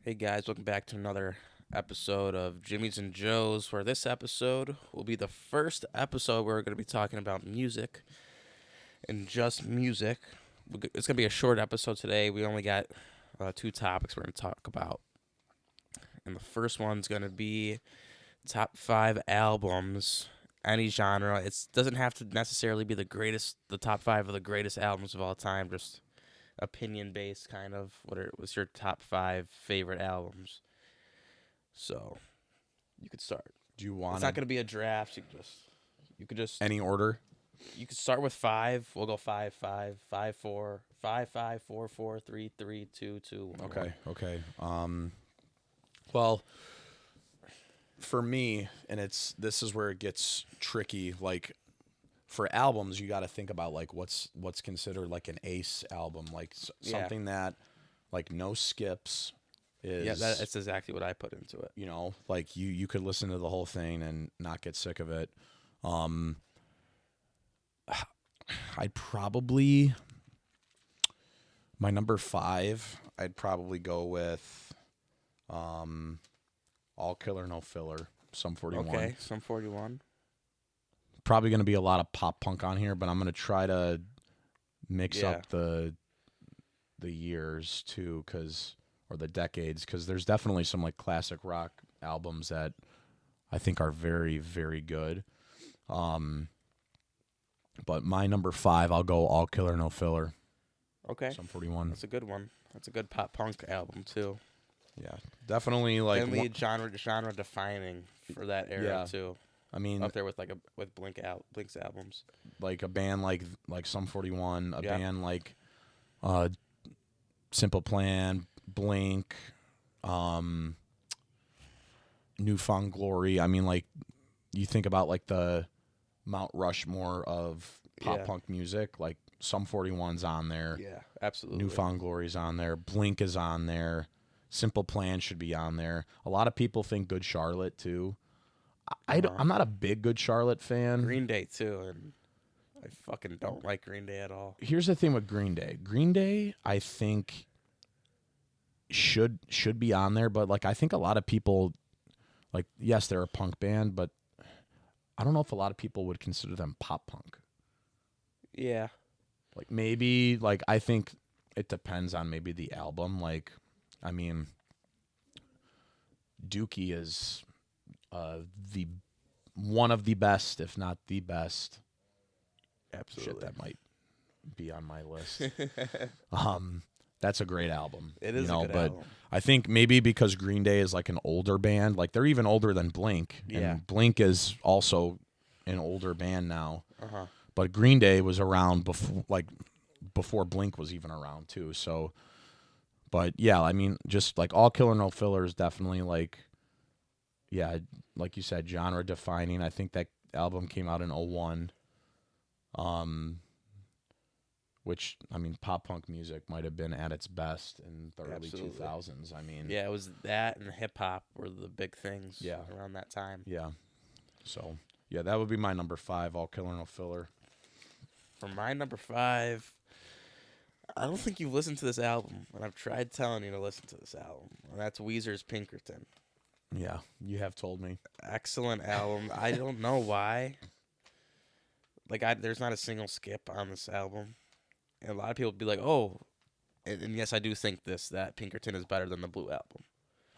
Hey guys, welcome back to another episode of Jimmy's and Joe's. Where this episode will be the first episode where we're going to be talking about music and just music. It's going to be a short episode today. We only got two topics we're going to talk about. And the first one's going to be top five albums, any genre. It doesn't have to necessarily be the top five of the greatest albums of all time, just opinion based kind of. What's your top five favorite albums? So you could start. Do you It's want not going to be a draft. You could just any order? you could start with five. We'll go five, five, five, four, five, five, four, four, three, three, two, two, one, one. Okay. Well, for me, and this is where it gets tricky. Like for albums, you got to think about like what's considered like an ace album, like Yeah. something that like no skips is. Yeah, that's exactly what I put into it. Like you could listen to the whole thing and not get sick of it. Um, I'd probably my number five. I'd probably go with All Killer No Filler, Sum 41. Okay, some 41. Probably going to be a lot of pop punk on here, but I'm going to try to mix Yeah. up the years too, or the decades, because there's definitely some like classic rock albums that I think are very, very good. But my number five, I'll go All Killer No Filler, Okay, Sum 41. that's a good one. That's a good pop punk album too. Yeah, definitely like. Definitely genre defining for that era Yeah. too. I mean, Up there with Blink's albums. like a band like Sum 41, a Yeah. band like Simple Plan, Blink, Newfound Glory. I mean, like you think about like the Mount Rushmore of pop Yeah. punk music, like Sum 41's on there, Yeah, absolutely. Newfound Glory's on there, Blink is on there, Simple Plan should be on there. A lot of people think Good Charlotte too. I'm not a big Good Charlotte fan. Green Day too, and I fucking don't like Green Day at all. Here's the thing with Green Day. Green Day, I think should be on there, but like I think a lot of people, like, yes, they're a punk band, but I don't know if a lot of people would consider them pop punk. Yeah, Like maybe, like I think it depends on maybe the album. Like, I mean, Dookie is the one of the best, if not the best. absolutely. Shit, that might be on my list. That's a great album. It is a good but album. I think maybe because Green Day is like an older band, like they're even older than Blink, Yeah. and Blink is also an older band now. Uh-huh. But Green Day was around before Blink was even around too. So, but yeah, I mean, just like All Killer No Filler is definitely like, yeah, like you said, genre defining. I think that album came out in '01. Which, I mean, pop punk music might have been at its best in the early Absolutely. 2000s. I mean, Yeah, it was that and hip hop were the big things. Yeah. Around that time. yeah. So, yeah, that would be my number five, All Killer No Filler. For my number five, I don't think you've listened to this album, and I've tried telling you to listen to this album. And that's Weezer's Pinkerton. Yeah, you have told me. Excellent album. I don't know why. Like, there's not a single skip on this album. And a lot of people be like, oh, and yes, I do think that Pinkerton is better than the Blue album.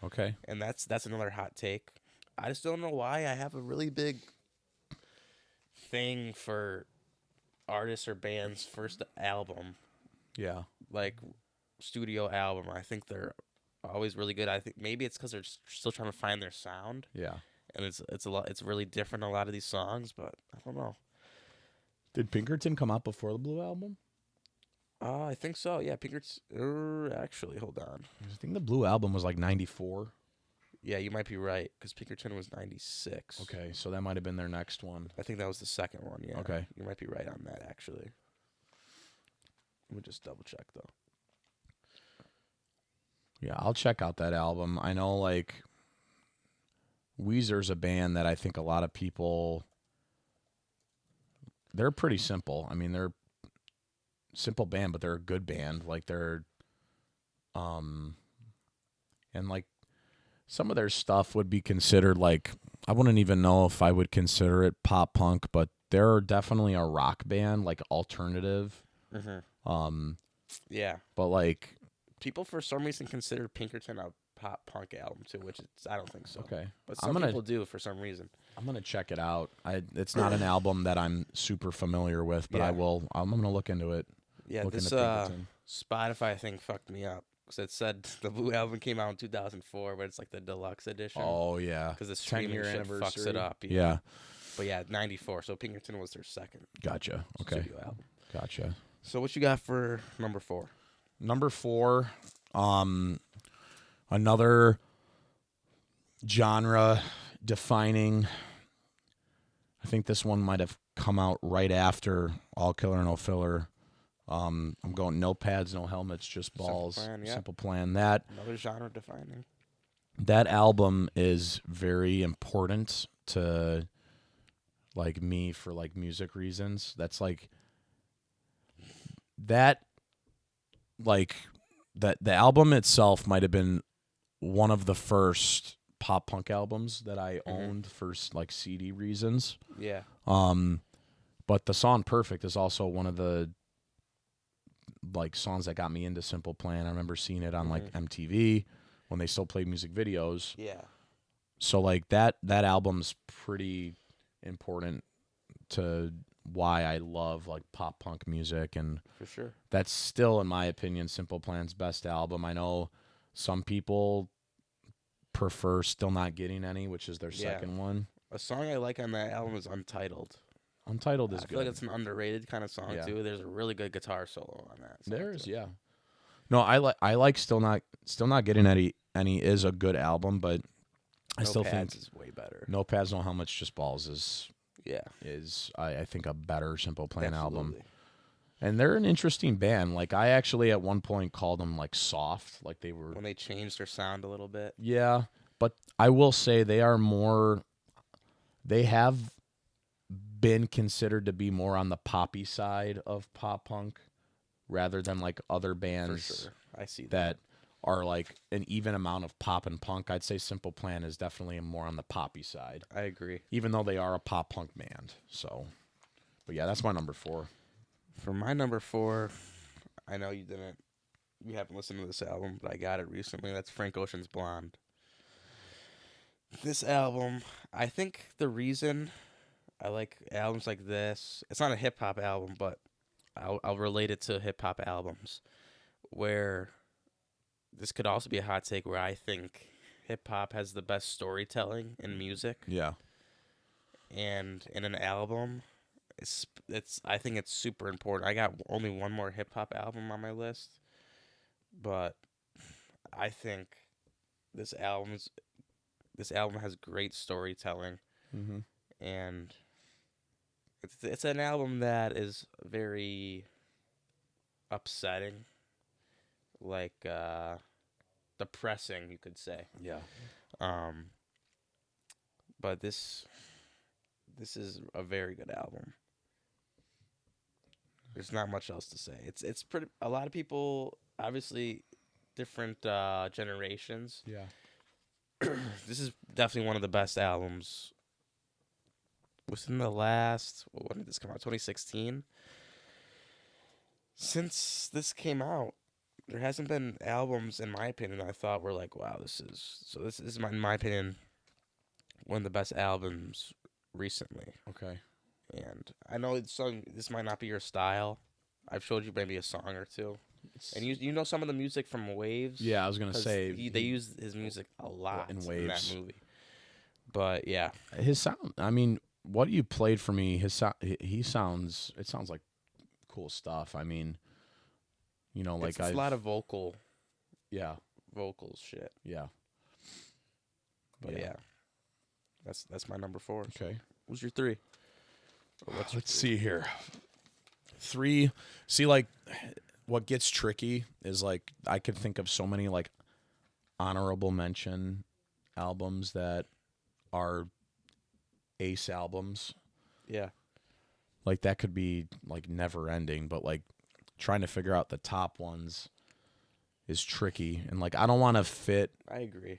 Okay. And that's another hot take. I just don't know why. I have a really big thing for artists or bands' first album, Yeah. like studio album. I think they're always really good. I think maybe it's because they're still trying to find their sound, Yeah. and it's really different in a lot of these songs. But I don't know. Did Pinkerton come out before the Blue album? I think so. Yeah, Pinkerton. Actually, hold on. I think the Blue album was like 94. Yeah, you might be right because Pinkerton was 96. Okay, so that might have been their next one. I think that was the second one. Yeah. Okay. You might be right on that actually. Let me just double check though. Yeah, I'll check out that album. I know, like, Weezer's a band that I think a lot of people, they're pretty simple. I mean, they're a simple band, but they're a good band. Like, they're and like some of their stuff would be considered like I wouldn't even know if I would consider it pop punk, but they're definitely a rock band, like alternative. Mm-hmm. Um, Yeah. but like People for some reason consider Pinkerton a pop punk album too, which it's, I don't think so. okay, But I'm some gonna people do for some reason. I'm gonna check it out. It's not an album that I'm super familiar with, but Yeah. I'm gonna look into it. Yeah, Look this into Pinkerton. Spotify thing fucked me up because it said the Blue album came out in 2004, but it's like the deluxe edition Oh yeah, because the 10 streaming year shit fucks it anniversary. up. Yeah, But yeah, 94. So Pinkerton was their second gotcha. Okay, studio album. gotcha. So what you got for number 4? Number 4, another genre defining. I think this one might have come out right after All Killer No Filler. I'm going no pads, no helmets, just balls. Simple Plan, yeah. Simple Plan. That Another genre defining. that album is very important to like me for like music reasons. That's like that like that the album itself might have been one of the first pop punk albums that I owned for like CD reasons. Yeah. But the song Perfect is also one of the like songs that got me into Simple Plan. I remember seeing it on like MTV when they still played music videos. Yeah. So like that album's pretty important to why I love like pop punk music, and For sure. that's still in my opinion Simple Plan's best album. I know some people prefer Still Not Getting Any, which is their Yeah. second one. A song I like on that album is Untitled. Untitled is I feel good. like it's an underrated kind of song Yeah. too. There's a really good guitar solo on that song. There's too. yeah. No, I like Still Not Getting Any is a good album, but I No still Pads think is way better. No Pads, No Helmets, Just Balls Yeah. is I think a better Simple Plan album. Absolutely. And they're an interesting band. Like I actually at one point called them like soft, like they were. When they changed their sound a little bit. Yeah, but I will say they are more. They have been considered to be more on the poppy side of pop punk, rather than like other For bands sure. I see that are like an even amount of pop and punk. I'd say Simple Plan is definitely more on the poppy side, I agree. even though they are a pop punk band. So, but yeah, that's my number 4. For my number 4, I know you haven't listened to this album, but I got it recently. That's Frank Ocean's Blonde. This album, I think the reason I like albums like this, it's not a hip hop album, but I'll relate it to hip hop albums, where this could also be a hot take where I think hip hop has the best storytelling in music, Yeah. and in an album, it's I think it's super important. I got only one more hip hop album on my list, but I think this album's this album has great storytelling, Mm-hmm. and it's an album that is very upsetting, like depressing, you could say. Yeah. Um, but this is a very good album. There's not much else to say. It's pretty. A lot of people, obviously, different generations. Yeah. This is definitely one of the best albums within the last. When did this come out? 2016. Since this came out, there hasn't been albums, in my opinion, I thought were like, wow, this is in my opinion, one of the best albums recently. Okay. And I know this might not be your style. I've showed you maybe a song or two, and you know some of the music from Waves. Yeah, I was gonna 'Cause say they use his music a lot in in Waves. that movie. But yeah, his sound. I mean, what you played for me, his sound. He sounds. It sounds like cool stuff. I mean, you know, like it's a lot of vocals shit. yeah. But yeah, that's my number 4. Okay. What's your 3? Or what's your Let's see here. 3. See, like, what gets tricky is like I could think of so many like honorable mention albums that are ace albums. Yeah. Like that could be like never ending, but like trying to figure out the top ones is tricky, and like I don't want to fit I agree.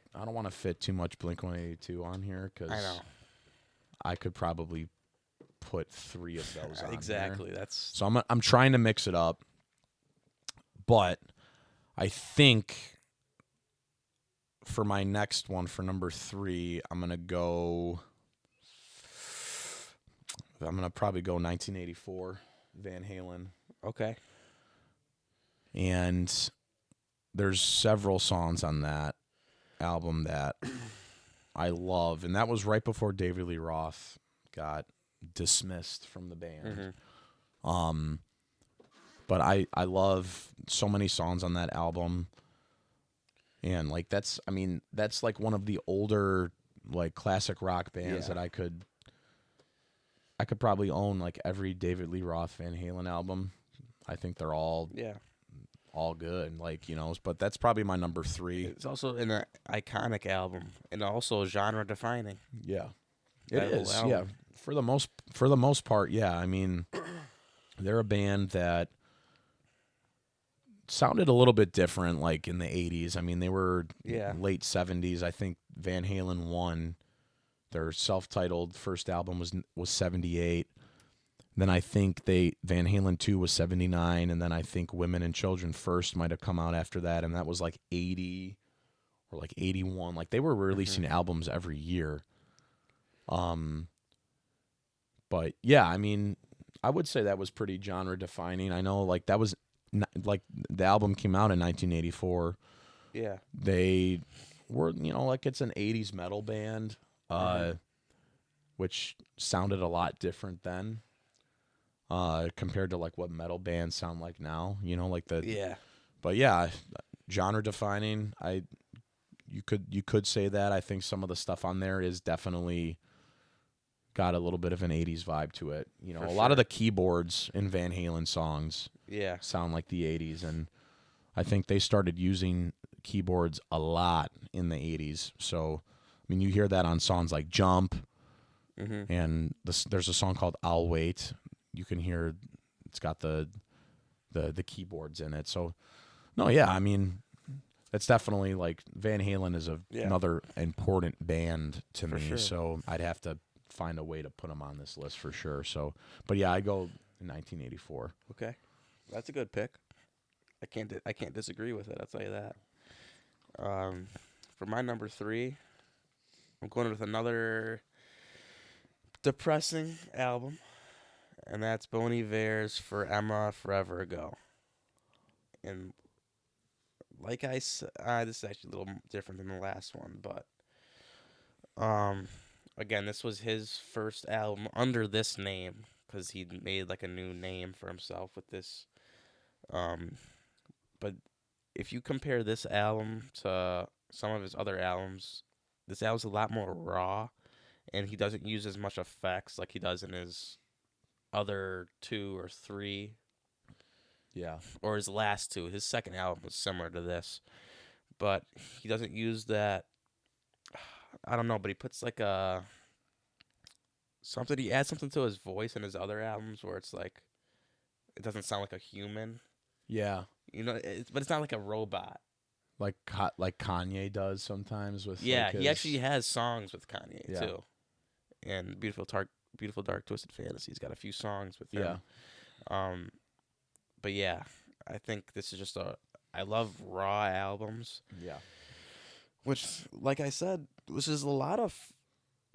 too much Blink-182 on here I know. because I could probably put 3 of those on here. Exactly. That's So I'm trying to mix it up, but I think for my next one, for number 3, I'm gonna probably go 1984 Van Halen, okay. and there's several songs on that album that I love, and that was right before David Lee Roth got dismissed from the band. Mm-hmm. But I love so many songs on that album, and like that's like one of the older like classic rock bands Yeah. that I could probably own like every David Lee Roth Van Halen album. I think they're all Yeah. good, like, but that's probably my number 3. It's also an iconic album and also genre defining. Yeah. It That whole is. Yeah. album. For the most part, yeah. I mean, they're a band that sounded a little bit different like in the 80s. I mean, they were Yeah. late 70s. I think Van Halen 1, their self-titled first album was 78. Then I think Van Halen 2 was 79, and then I think Women and Children First might have come out after that, and that was like 80 or like 81. Like they were releasing albums every year. But yeah, I mean, I would say that was pretty genre defining. I know like that was like the album came out in 1984. Yeah. They were, like it's an 80s metal band, which sounded a lot different then, compared to like what metal bands sound like now, like Yeah. but yeah, genre defining. You could say that. I think some of the stuff on there is definitely got a little bit of an 80s vibe to it. For A lot sure. of the keyboards in Van Halen songs Yeah. sound like the 80s, and I think they started using keyboards a lot in the 80s. So, I mean, you hear that on songs like Jump, Mm-hmm. and there's a song called I'll Wait. You can hear it's got the keyboards in it. So, no, yeah, I mean, it's definitely like Van Halen is Yeah. another important band to For me. sure. So I'd have to find a way to put them on this list for sure. So, but yeah, I go 1984. Okay. That's a good pick. I can't disagree with it. I'll tell you that. For my number 3, I'm going with another depressing album, and that's Bon Iver's "For Emma Forever Ago." And like I said, this is actually a little different than the last one, but um, again, this was his first album under this name because he made like a new name for himself with this. Um, but if you compare this album to some of his other albums, this album's a lot more raw, and he doesn't use as much effects like he does in his other 2 or 3, Yeah. or his last 2. His second album was similar to this, but he doesn't use that. I don't know, but he puts like a something. He adds something to his voice in his other albums where it's like it doesn't sound like a human. Yeah. But it's not like a robot. Like Kanye does sometimes with Yeah, like he his. actually has songs with Kanye Yeah. too, and Beautiful Dark Twisted Fantasy's got a few songs with Yeah. him. But yeah, I think this is just I love raw albums, Yeah. which, like I said, this is a lot of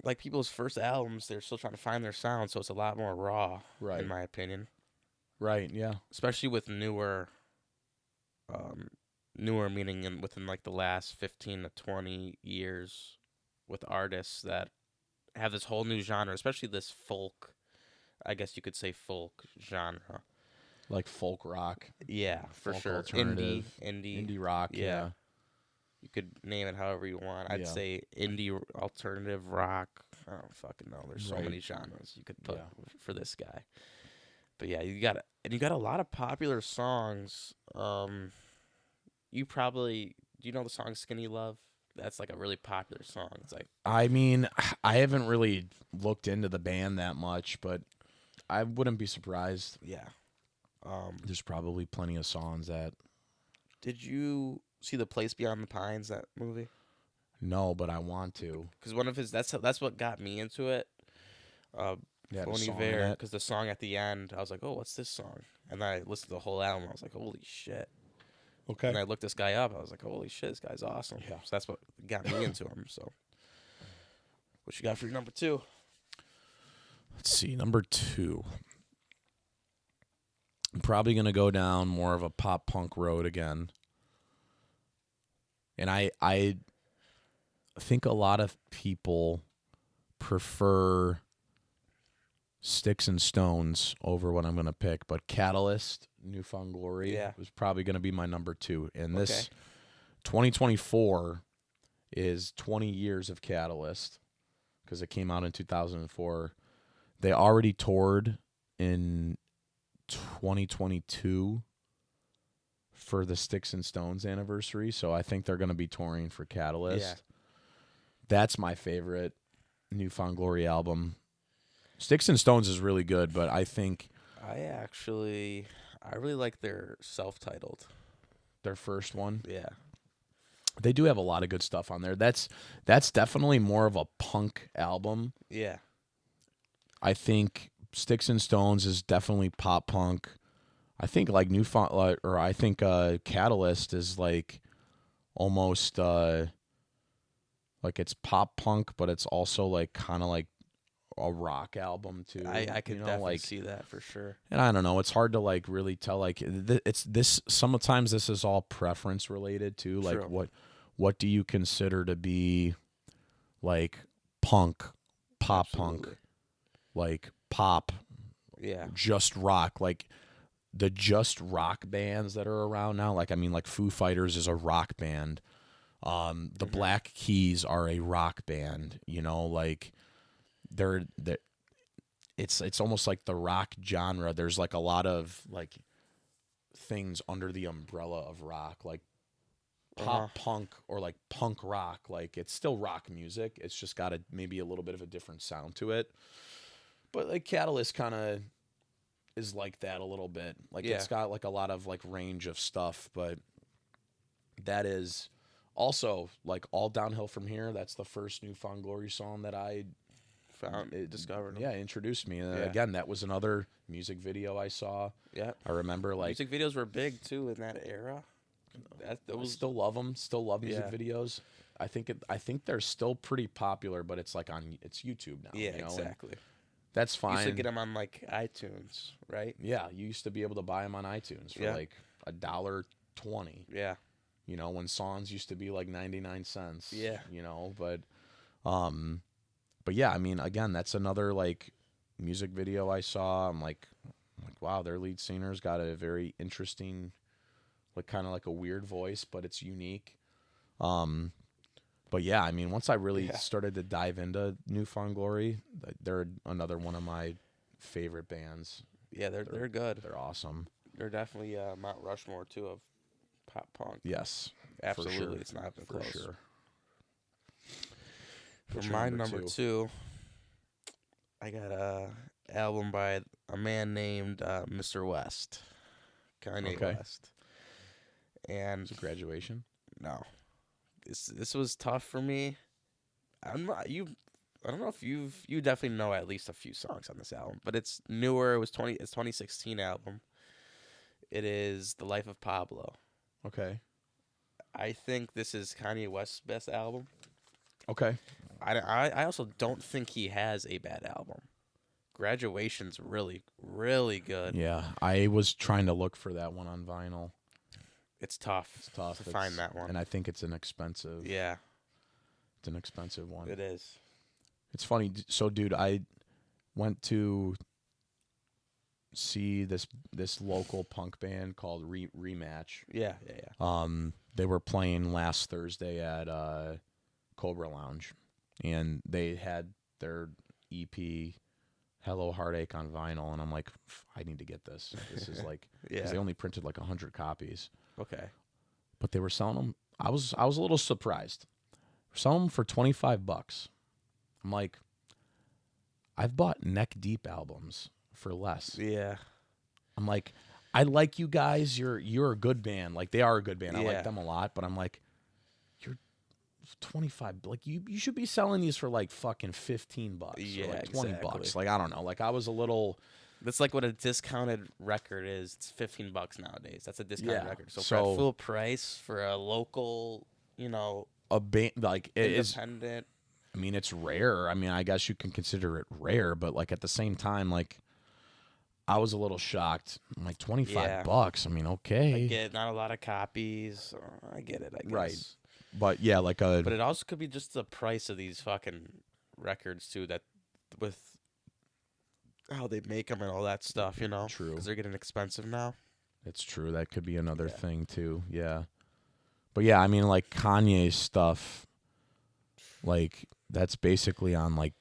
like people's first albums. They're still trying to find their sound, so it's a lot more raw, Right. in my opinion. Right. Yeah. Especially with newer meaning within like the last 15 to 20 years, with artists that have this whole new genre, especially this folk, I guess you could say folk genre. Like folk rock, Yeah, for folk sure. alternative, Indie, rock. yeah. Yeah. You could name it however you want. I'd Yeah. say indie alternative rock. I don't fucking know. There's so Right. many genres you could put Yeah. for this guy. But yeah, you got a lot of popular songs. You probably do you know the song "Skinny Love"? That's like a really popular song. It's like I mean, I haven't really looked into the band that much, but I wouldn't be surprised. yeah. There's probably plenty of songs that. Did you see The Place Beyond the Pines, that movie? No, but I want to. Because one of his that's what got me into it. Uh, They had a Bon song in Iver, it. because the song at the end, I was like, oh, what's this song? And then I listened to the whole album. I was like, holy shit. And Okay. I looked this guy up. I was like, holy shit, this guy's awesome. Yeah. So that's what got me into him. So, what you got for your number two? Let's see. Number 2. I'm probably gonna go down more of a pop punk road again. And I think a lot of people prefer Sticks and Stones over what I'm going to pick, but Catalyst, New Found Glory Yeah. was probably going to be my number 2. And Okay. this 2024 is 20 years of Catalyst because it came out in 2004. They already toured in 2022 for the Sticks and Stones anniversary, so I think they're going to be touring for Catalyst. Yeah. That's my favorite New Found Glory album. Sticks and Stones is really good, but I think I really like their self-titled. their first one, Yeah. they do have a lot of good stuff on there. That's definitely more of a punk album. Yeah. I think Sticks and Stones is definitely pop punk. I think like I think Catalyst is like almost like it's pop punk, but it's also like kind of like a rock album too. I could definitely like, see that for sure. and I don't know, it's hard to like really tell. Like it's this. Sometimes this is all preference related too. Like True. what do you consider to be like punk, pop punk, Absolutely. like pop, Yeah. just rock, like the just rock bands that are around now. Like I mean, like Foo Fighters is a rock band. The Black Keys are a rock band. You know, like they're it's almost like the rock genre. There's like a lot of like things under the umbrella of rock, like pop punk or like punk rock. Like it's still rock music. It's just got maybe a little bit of a different sound to it. But like Catalyst kind of is like that a little bit. Like Yeah. it's got like a lot of like range of stuff, but that is also like All Downhill From Here. That's the first New Found Glory song that I Discovered them. yeah, introduced me. Yeah. Again, that was another music video I saw. Yeah. I remember like Music videos were big too in that era. That I was still love them. Still love music Yeah. videos. I think they're still pretty popular, but it's like it's YouTube now. yeah, you know? exactly. That's You fine. used to get them on like iTunes, right? Yeah, you used to be able to buy them on iTunes for Yeah. like $1.20. Yeah. You know, when songs used to be like 99 cents. Yeah. You know, but yeah, I mean, again, that's another like music video I saw. I'm like, wow, their lead singer's got a very interesting, like kind of like a weird voice, but it's unique. But yeah, I mean, once I really started to dive into New Found Glory, they're another one of my favorite bands. Yeah, they're good. They're awesome. They're definitely Mount Rushmore too of pop punk. Yes, Absolutely, for sure. it's not even For close. sure. For What's your my number two, I got a album by a man named Mr. West, Kanye Okay. West, and Is it Graduation? no, this was tough for me. I'm not you. I don't know if you definitely know at least a few songs on this album, but it's newer. It's 2016 album. It is The Life of Pablo. Okay. I think this is Kanye West's best album. Okay. I also don't think he has a bad album. Graduation's really, really good. Yeah, I was trying to look for that one on vinyl. It's tough. It's tough to find that one. and I think it's an expensive. Yeah, It's an expensive one. it is. It's funny. So, dude, I went to see this local punk band called Rematch. Yeah, yeah, yeah. They were playing last Thursday at Cobra Lounge, and they had their EP Hello Heartache on vinyl, and I'm like, I need to get this. This is like, because Yeah. they only printed like 100 copies, Okay. but they were selling them. I was a little surprised. Selling them for $25. I'm like, I've bought Neck Deep albums for less. Yeah. I'm like, I like you guys. You're a good band. Like they are a good band. I like Yeah. them a lot. But I'm like, you're 25. Like you should be selling these for like fucking $15 or Yeah, like exactly. $20. Like I don't know. Like I was a little That's like what a discounted record is. It's $15 nowadays. That's a discounted yeah. record. So for at So full price for a local, you know, a band like it is. independent. I mean, it's rare. I mean, I guess you can consider it rare, but like at the same time, like I was a little shocked. I'm like Yeah, $25. I mean, I okay, get not a lot of copies. I get it, I right. guess. But yeah, like a But it also could be just the price of these fucking records too. That with how they make them and all that stuff, you know, true. because they're getting expensive now. It's true. That could be another Yeah. thing too. Yeah. But yeah, I mean, like Kanye's stuff, like that's basically on like,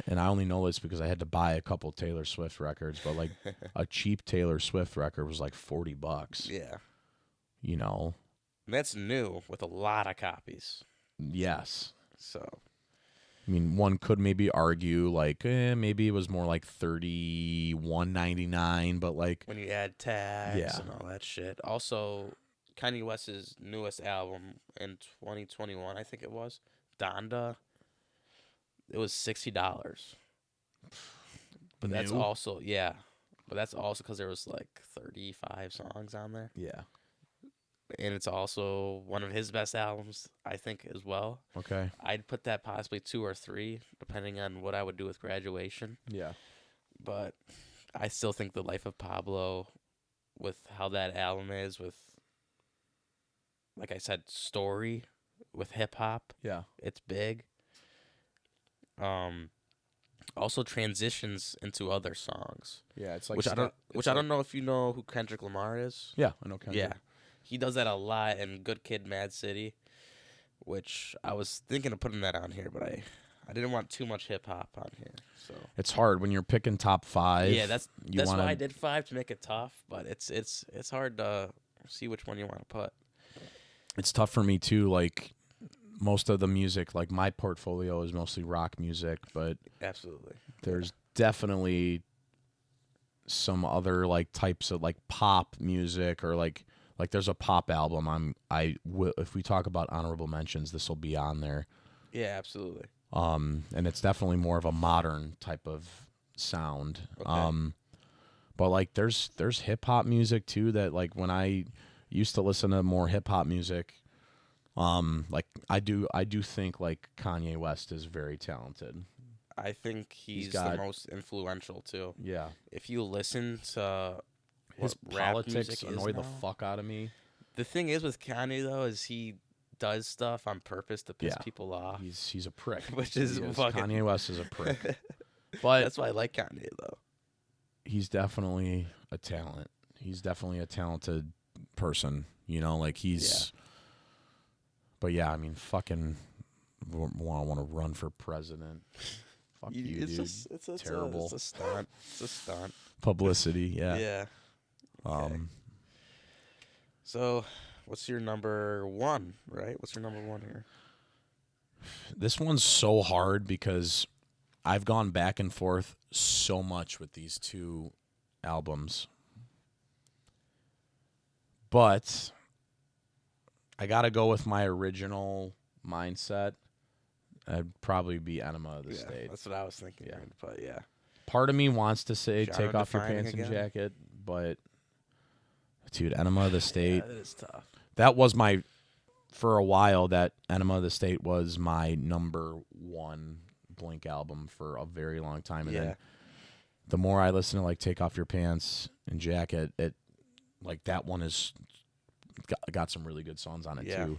and I only know this because I had to buy a couple Taylor Swift records, but like a cheap Taylor Swift record was like $40. Yeah, You know, and that's new with a lot of copies. yes. So I mean, one could maybe argue like, maybe it was more like $31.99, but like, when you add tags yeah, and all that shit. Also, Kanye West's newest album in 2021, I think it was Donda. It was $60. But that's new, also yeah. But that's also because there was like 35 songs on there, yeah, and it's also one of his best albums, I think, as well. okay, I'd put that possibly 2 or 3, depending on what I would do with Graduation. yeah, But I still think The Life of Pablo, with how that album is, with like I said, story, with hip hop, yeah, it's big. Um, Also transitions into other songs, yeah. It's like which I don't, it's I like, don't know if you know who Kendrick Lamar is. yeah, I know Kendrick. Yeah, he does that a lot in Good Kid, Mad City, which I was thinking of putting that on here, but I didn't want too much hip hop on here. So It's hard when you're picking top five. yeah, that's you why wanna, I did 5 to make it tough, but it's hard to see which one you want to put. It's tough for me too. Like most of the music, like my portfolio is mostly rock music, but Absolutely. there's definitely some other like types of like pop music or like there's a pop album I will, if we talk about honorable mentions, this will be on there. Yeah, absolutely. And it's definitely more of a modern type of sound. Okay. But like there's hip hop music too that like when I used to listen to more hip hop music, like I do think like Kanye West is very talented. I think he's got- the most influential too. Yeah. If you listen to His what rap politics music annoy is the now, fuck out of me. the thing is with Kanye though is he does stuff on purpose to piss Yeah. people off, He's a prick. which is He is. fucking. Kanye West is a prick. But That's why I like Kanye though. he's definitely a talent. He's definitely a talented person. You know, like he's. But yeah, I mean, fucking want to run for president. Fuck you, It's dude. just it's Terrible. It's a stunt. It's a stunt. Publicity, yeah. Yeah. Okay. Um, So, what's your number 1? Right? What's your number 1 here? this one's so hard because I've gone back and forth so much with these two albums. But I got to go with my original mindset. I'd probably be Enema of the State. That's what I was thinking. Yeah. Right? But yeah. Part of me wants to say Genre take off your defining pants and again? jacket, but dude, Enema of the State. Yeah, that is tough. That was my, for a while, that Enema of the State was my number 1 Blink album for a very long time. And then the more I listen to like Take Off Your Pants and Jacket, it like that one is got some really good songs on it too.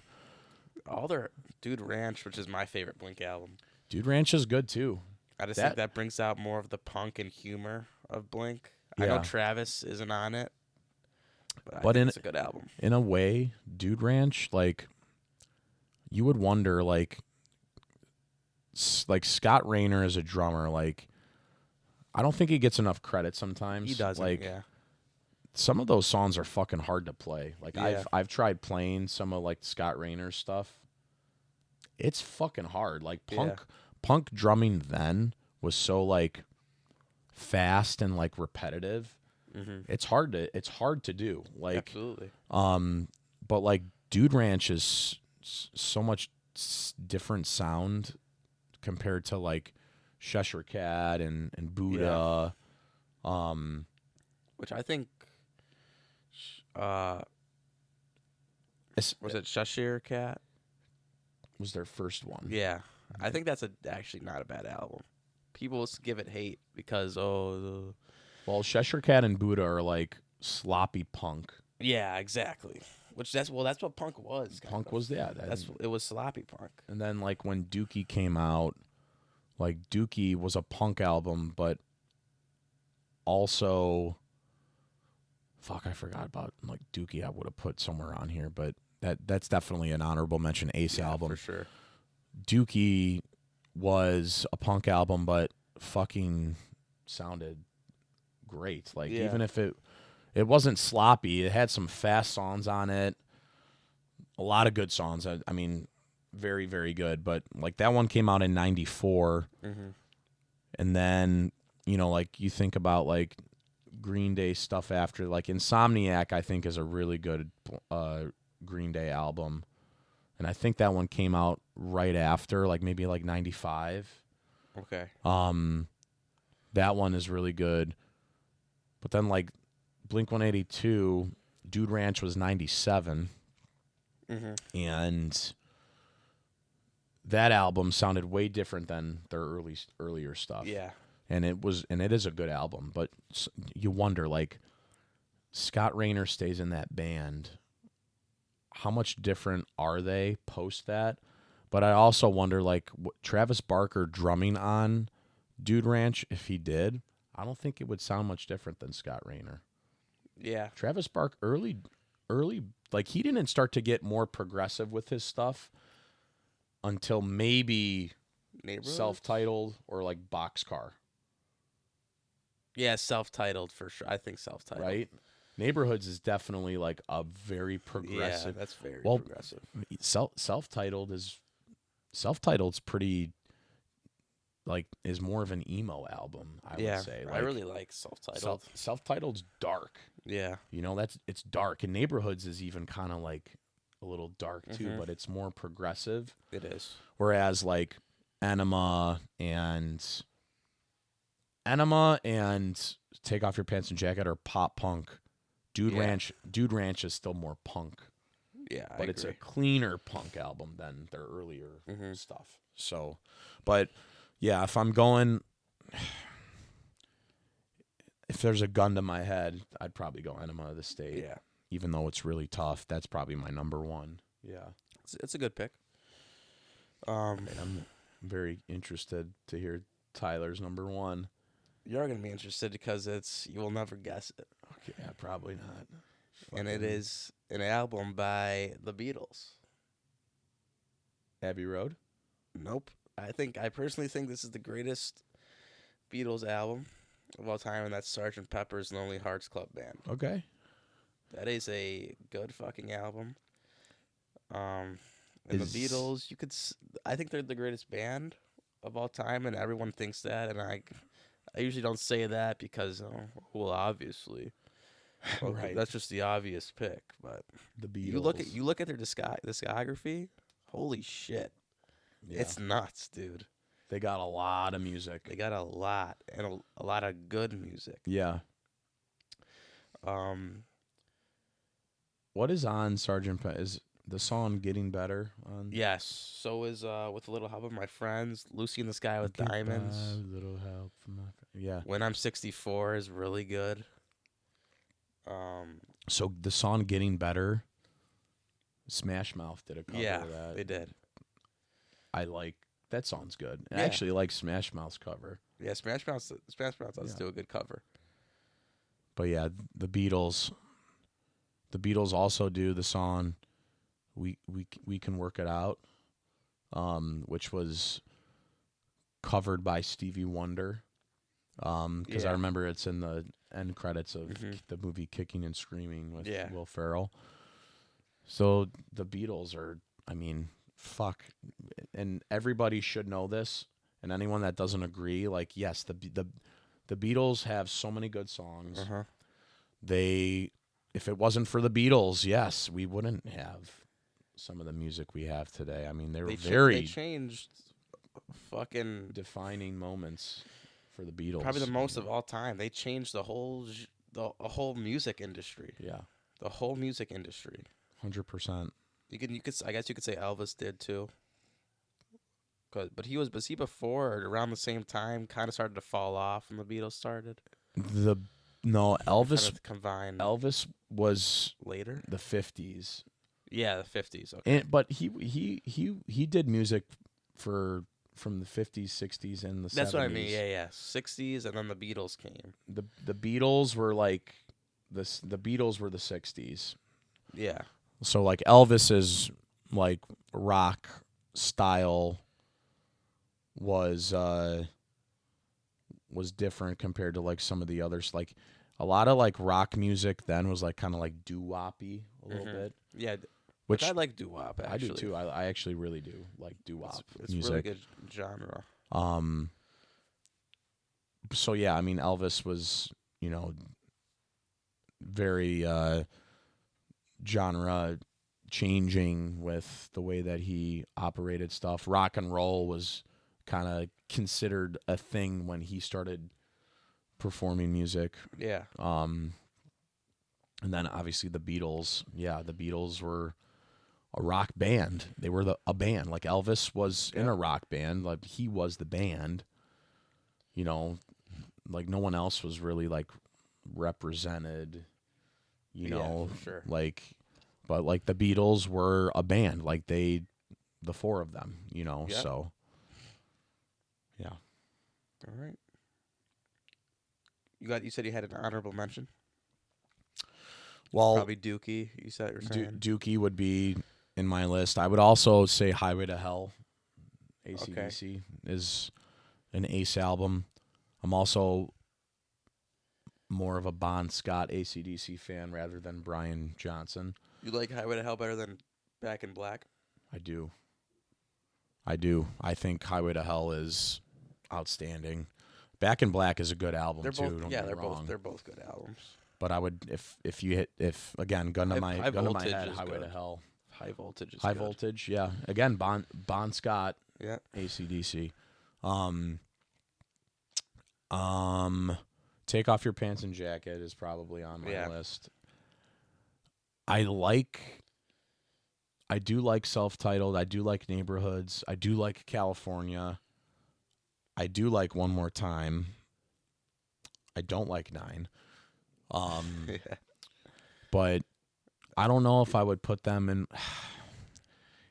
All their Dude Ranch, which is my favorite Blink album. Dude Ranch is good too. I just think that brings out more of the punk and humor of Blink. I know Yeah. Travis isn't on it, but I But think it's a good album. In a way, Dude Ranch, like you would wonder like Scott Rayner as a drummer, like I don't think he gets enough credit sometimes. He doesn't. Like Yeah. some of those songs are fucking hard to play. Like Yeah. I've tried playing some of like Scott Rayner's stuff. It's fucking hard. Like punk drumming then was so like fast and like repetitive Mm-hmm. It's hard to do. Like, Absolutely. but like Dude Ranch is so much different sound compared to like Cheshire Cat and Yeah. Buddha. Um, Which I think, uh, was it Cheshire Cat? was their first one. Yeah. I think that's actually not a bad album. People give it hate because Well, Cheshire Cat and Buddha are like sloppy punk. yeah, exactly. Which that's what punk was. Kind Punk of. was that. It was sloppy punk. And then like when Dookie came out, like Dookie was a punk album, but also, fuck, I forgot about like Dookie. I would have put somewhere on here, but that's definitely an honorable mention. Ace Yeah, album. for sure. Dookie was a punk album, but fucking sounded great. Like Yeah. even if it wasn't sloppy, it had some fast songs on it. A lot of good songs. I mean, very very good. But like that one came out in '94, Mm-hmm. and then like you think about like Green Day stuff after, like Insomniac. I think is a really good Green Day album, and I think that one came out right after, like maybe like '95. Okay. That one is really good. But then like Blink 182, Dude Ranch was '97, Mm-hmm. and that album sounded way different than their earlier stuff. Yeah. And it is a good album, but you wonder, like, Scott Rayner stays in that band. How much different are they post that? But I also wonder, like, Travis Barker drumming on Dude Ranch, if he did, I don't think it would sound much different than Scott Rayner. Yeah. Travis Barker early, like he didn't start to get more progressive with his stuff until maybe Neighborhood. Self-Titled or like Boxcar, Yeah, self-titled for sure. I think self-titled. right? Neighborhoods is definitely like a very progressive. Yeah, that's very Well, progressive. Self-Titled's pretty, like, is more of an emo album, I would say. Like, I really like self-titled. Self-Titled's dark. Yeah. It's dark, and Neighborhoods is even kind of like a little dark too, Mhm. but it's more progressive. It is. Whereas like Enema and Take Off Your Pants and Jacket are pop punk. Dude Ranch is still more punk, Yeah, but I it's a agree. cleaner punk album than their earlier Mhm. stuff. So, but yeah, if I'm going, if there's a gun to my head, I'd probably go Enema of the State. Yeah. Even though it's really tough, that's probably my number one. Yeah. It's a good pick. And I'm very interested to hear Tyler's number one. You're gonna be interested because you will never guess it, Okay, yeah, probably not. and it is an album by the Beatles. Abbey Road. Nope. I personally think this is the greatest Beatles album of all time, and that's Sgt. Pepper's Lonely Hearts Club Band. Okay. That is a good fucking album. And the Beatles, I think they're the greatest band of all time, and everyone thinks that. And I usually don't say that because, well, obviously, Right. that's just the obvious pick. But The Beatles. you look at their discography. Holy shit, Yeah. it's nuts, dude. They got a lot of music. They got a lot and a lot of good music. Yeah. What is on Sergeant Pepper? Is the song Getting Better on? Yes. So is with a little help of my friends, Lucy in the Sky with Diamonds. Little help from my yeah. When I'm 64 is really good. So the song Getting Better, Smash Mouth did a cover of that. They did. I like that song's good. I Yeah. actually like Smash Mouth's cover. Yeah, Smash Mouth does do a good cover. But yeah, the Beatles also do the song we Can Work It Out, which was covered by Stevie Wonder. Because I remember it's in the end credits of the movie Kicking and Screaming with Will Ferrell. So the Beatles are, I mean, fuck, and everybody should know this. And anyone that doesn't agree, like, yes, the Beatles have so many good songs. they, if it wasn't for the Beatles, yes, we wouldn't have some of the music we have today. I mean, they were They very changed fucking defining moments for the probably the Beatles. most of all time. They changed the whole music industry. Yeah, The whole music industry. 100%. You could I guess you could say Elvis did too. But was he before or around the same time? Kind of started to fall off when the Beatles started. The no Or kind Elvis of combined Elvis was later. the 50s. Yeah, the 50s. Okay. And but he did music for from the 50s, 60s and the That's 70s. what I mean. Yeah, yeah. 60s and then the Beatles came. The Beatles were like the Beatles were the 60s. Yeah. So like Elvis's like rock style was was different compared to like some of the others. Like a lot of like rock music then was like kind of like doo-woppy a little bit, Yeah, which which I like doo-wop I do actually. too. I actually really do like doo-wop It's really music. good genre. Um so yeah, I mean Elvis was, you know, very genre changing with the way that he operated stuff. Rock and roll was kind of considered a thing when he started performing music. Yeah. And then obviously the Beatles. Yeah, the Beatles were a rock band. They were a band. Like Elvis was in Yeah. a rock band. Like he was the band. You know, like no one else was really like represented. You Yeah, know, for sure. like, but like the Beatles were a band. Like the four of them. You know, Yeah. so yeah. All right. You said you had an honorable mention. Well, Probably Dookie. You said you're saying. Dookie would be in my list. I would also say Highway to Hell. Okay. AC/DC is an Ace album. I'm also more of a Bon Scott AC/DC fan rather than Brian Johnson. You like Highway to Hell better than Back in Black? I do. I do. I think Highway to Hell is outstanding. Back in Black is a good album They're both. too. Don't Yeah, get me wrong. they're both good albums. But I would if you hit if again gun to High gun to my Voltage head is Highway to good. Hell. High Voltage is High good. Voltage, yeah. Again, Bon Scott, Yeah. AC/DC. Um, um, Take Off Your Pants and Jacket is probably on my Yeah. list. I do like Self-Titled. I do like Neighborhoods. I do like California. I do like One More Time. I don't like Nine. Yeah. But I don't know if I would put them in.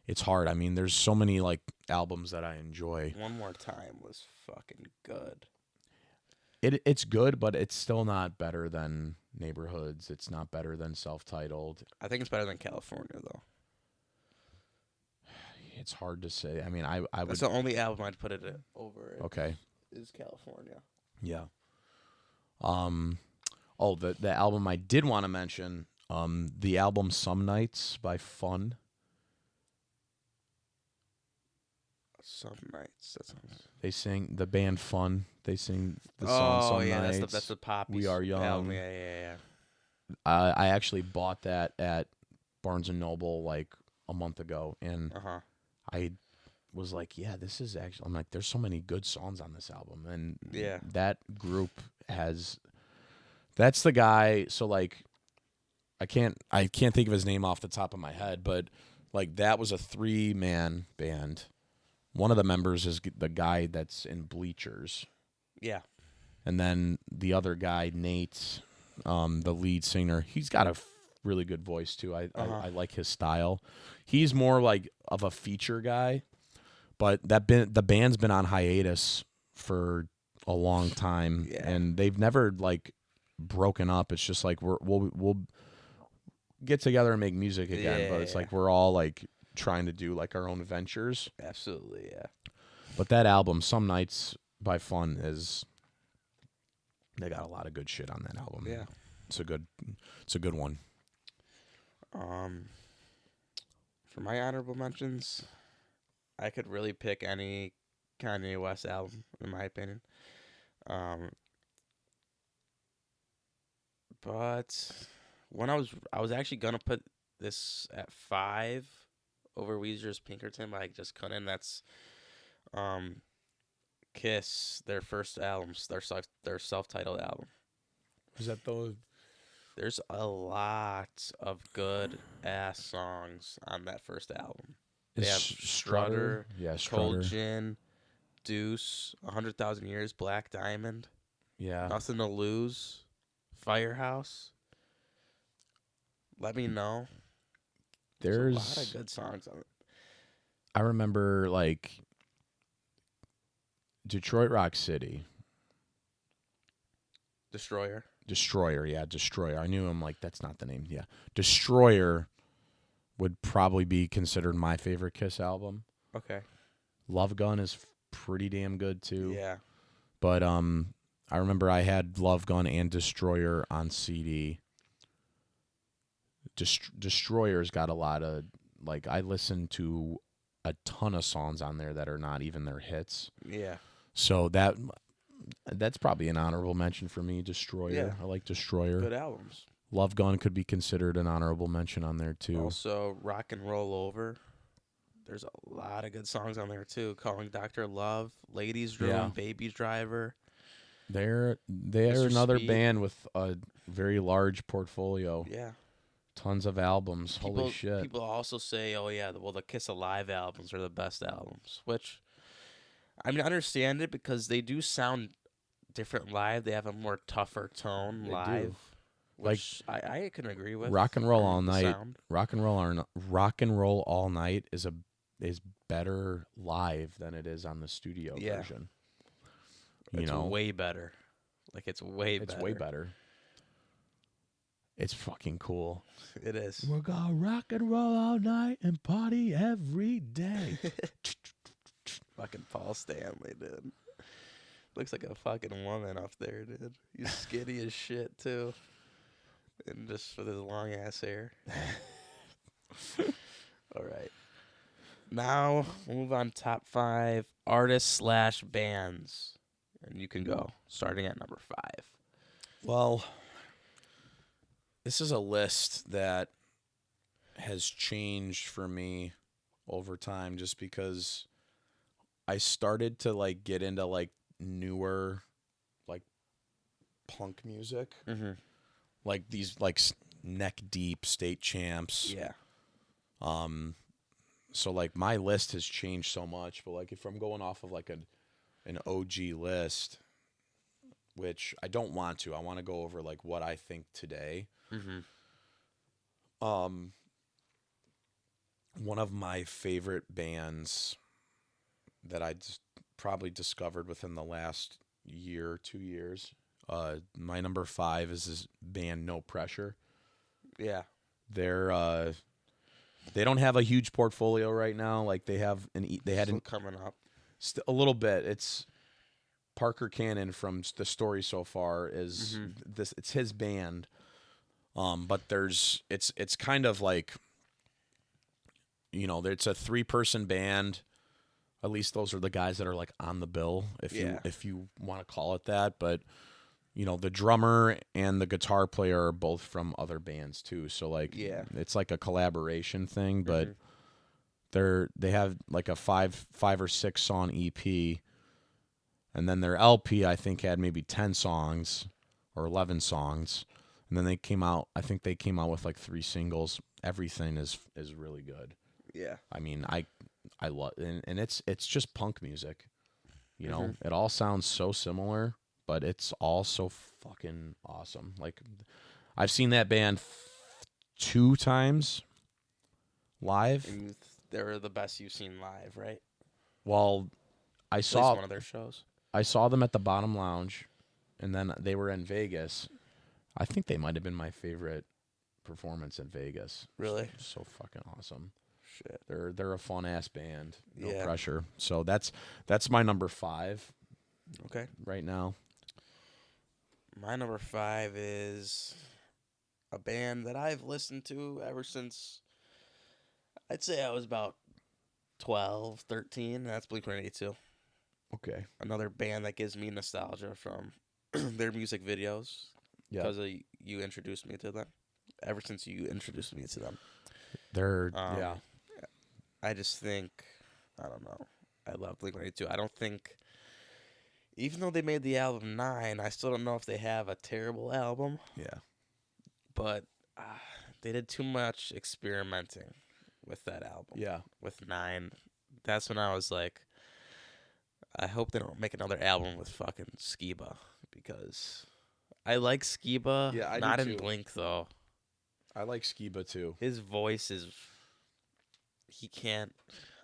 It's hard. I mean, there's so many like albums that I enjoy. One More Time was fucking good. It's good, but it's still not better than Neighborhoods. It's not better than Self-Titled. I think it's better than California though. It's hard to say. I mean, I would. That's the only album I'd put it over. Okay. Is California. Yeah. Oh, the album I did want to mention. The album Some Nights by Fun. Some Nights. That sounds. They sing the band Fun. They sing the song Some yeah, Nights. that's the pop. We Are Young. Album. Yeah. I actually bought that at Barnes and Noble like a month ago, and I was like, yeah, this is actually. I'm like, there's so many good songs on this album, and Yeah. that group has. That's the guy. So like, I can't think of his name off the top of my head, but like that was a 3-man band. One of the members is the guy that's in Bleachers. Yeah. And then the other guy, Nate, the lead singer, he's got a really good voice too. I like his style. He's more like of a feature guy, but the band's been on hiatus for a long time, and they've never like broken up. It's just like we'll get together and make music again, but it's like we're all like trying to do like our own ventures. Absolutely, yeah. But that album, Some Nights by Fun, they got a lot of good shit on that album. Yeah. It's a good one. For my honorable mentions, I could really pick any Kanye West album, in my opinion. But when I was actually gonna put this at 5 over Weezer's Pinkerton, but I just couldn't. That's um Kiss, their first albums, their self-titled album. Is that the There's a lot of good ass songs on that first album. They is have Strutter? Strutter, Yeah, Cold Strutter. Gin, Deuce, 100,000 Years, Black Diamond, Yeah. Nothing to Lose, Firehouse. Let Me Know. There's a lot of There's good songs on it. I remember like Detroit Rock City. Destroyer. Destroyer, yeah, Destroyer. I knew him like that's not the name. Yeah. Destroyer would probably be considered my favorite Kiss album. Okay. Love Gun is pretty damn good too. Yeah. But I remember I had Love Gun and Destroyer on CD. Destroyer's got a lot of like I listened to a ton of songs on there that are not even their hits. Yeah. So that's probably an honorable mention for me. Yeah. Destroyer. I like Destroyer. Good albums. Love Gun could be considered an honorable mention on there too. Also, Rock and Roll Over. There's a lot of good songs on there too. Calling Dr. Love, Ladies Room, Yeah. Baby Driver, They're Mr. another Speed. band with a very large portfolio. Yeah. Tons of albums. Holy shit. People also say, "Oh yeah, well the Kiss Alive albums are the best albums," which I mean I understand it because they do sound different live. They have a more tougher tone They live, do. which I can agree with. Rock and Roll All The Night. sound. Rock and Roll All Night is better live than it is on the studio Yeah. version. It's way better. Like it's way it's better. way better. It's fucking cool. It is. We're gonna rock and roll all night and party every day. Fucking Paul Stanley, dude. Looks like a fucking woman up there, dude. He's skinny as shit too, and just with his long ass hair. All right. Now we'll move on. Top 5 artists/bands, and you can go starting at number 5. Well, this is a list that has changed for me over time just because I started to like get into like newer like punk music, Mm-hmm. like these like neck deep State Champs. Yeah. So like my list has changed so much, but like if I'm going off of like an OG list, which I don't want to, I want to go over like what I think today. Mm-hmm. One of my favorite bands that I just probably discovered within the last year, 2 years. My number 5 is this band No Pressure. Yeah. They don't have a huge portfolio right now. Like they have they had Still coming up. a little bit. It's Parker Cannon from the story so far is this. It's his band. But it's kind of like, it's a 3-person band. At least those are the guys that are like on the bill, if you want to call it that. But the drummer and the guitar player are both from other bands too. So like, it's like a collaboration thing. But they have like a 5 or 6 song EP, and then their LP I think had maybe 10 songs or 11 songs. And then they came out with like 3 singles. Everything is really good. Yeah. I mean, I love, and it's just punk music. It all sounds so similar, but it's all so fucking awesome. Like I've seen that band 2 times live. And they're the best you've seen live, right? Well, At least one of their shows. I saw them at the Bottom Lounge, and then they were in Vegas. I think they might have been my favorite performance in Vegas. Really? So fucking awesome. Shit. They're a fun ass band. No Yeah. pressure. So that's my number 5 Okay. right now. My number 5 is a band that I've listened to ever since I'd say I was about 12, 13. That's Blink-182. Okay. Another band that gives me nostalgia from their music videos. Yeah. because you introduced me to them. Ever since you introduced me to them, They're um, yeah. I just think I don't know. I love Blink-182. I don't think, even though they made the album 9, I still don't know if they have a terrible album. Yeah. But uh, they did too much experimenting with that album. Yeah. With 9, that's when I was like, I hope they don't make another album with fucking Skiba, because I like Skiba, Yeah, I do not in too. Blink though. I like Skiba too. His voice is, he can't.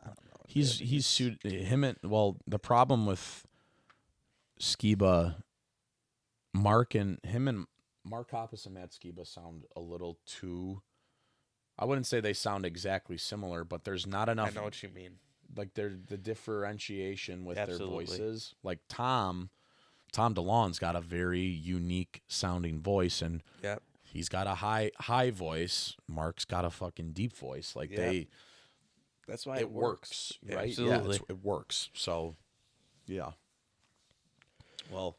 I don't know. He's sued him and well, the problem with Skiba, Mark Hoppus and Matt Skiba sound a little too. I wouldn't say they sound exactly similar, but there's not I enough know what you mean. like the differentiation with their Absolutely. voices. Like Tom DeLonge's got a very unique sounding voice, and Yep. he's got a high voice. Mark's got a fucking deep voice. Like Yep. That's why it works, right? Yeah, Absolutely. it works. So, yeah. Well,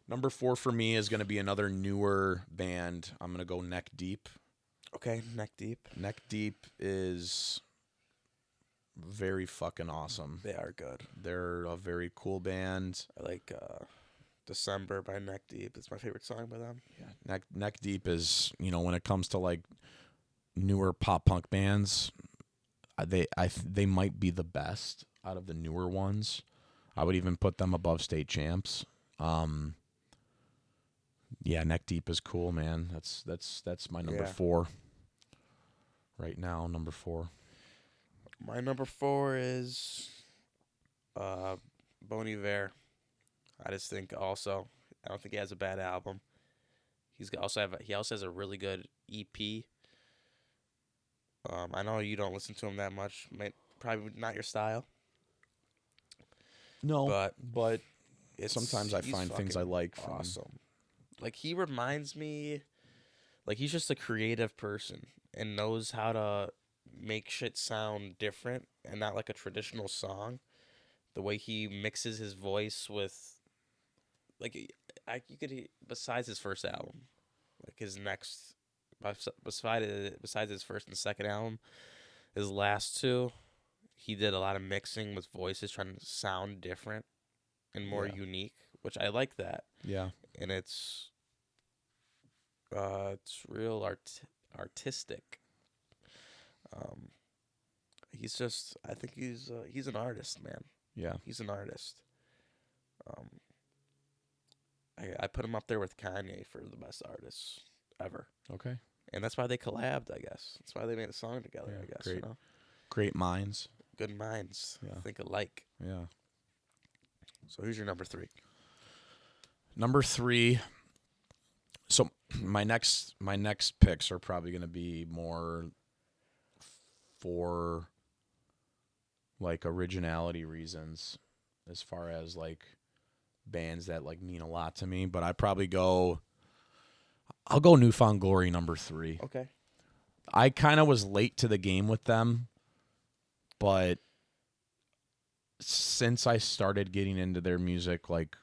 number 4 for me is going to be another newer band. I'm going to go Neck Deep. Okay. Neck Deep. Neck Deep is very fucking awesome. They are good. They're a very cool band. I like December by Neck Deep. It's my favorite song by them. Yeah, Neck Deep is, when it comes to like newer pop punk bands, they might be the best out of the newer ones. I would even put them above State Champs. Yeah, Neck Deep is cool, man. That's my number 4 right now. Number 4. My number 4 is Bon Iver. I just think also, I don't think he has a bad album. He also has a really good EP. I know you don't listen to him that much. Probably not your style, No, but but sometimes I he's find things I fucking like from. awesome. Like, he reminds me, like, he's just a creative person and knows how to make shit sound different and not like a traditional song. The way he mixes his voice with, like, besides his first album, like his next, besides his first and second album, his last two, he did a lot of mixing with voices, trying to sound different and more Yeah. unique, which I like that. Yeah. And it's real artistic. Um, I think he's an artist, man. Yeah. He's an artist. Um, I put him up there with Kanye for the best artists ever, Okay. and that's why they collabed. I guess that's why they made a song together. Yeah, I guess great. Great minds. good minds Yeah. think alike. Yeah. So who's your number 3? Number 3. So my next picks are probably going to be more for like originality reasons, as far as like bands that like mean a lot to me. But I'll go Newfound Glory number 3. Okay. I kind of was late to the game with them, but since I started getting into their music, like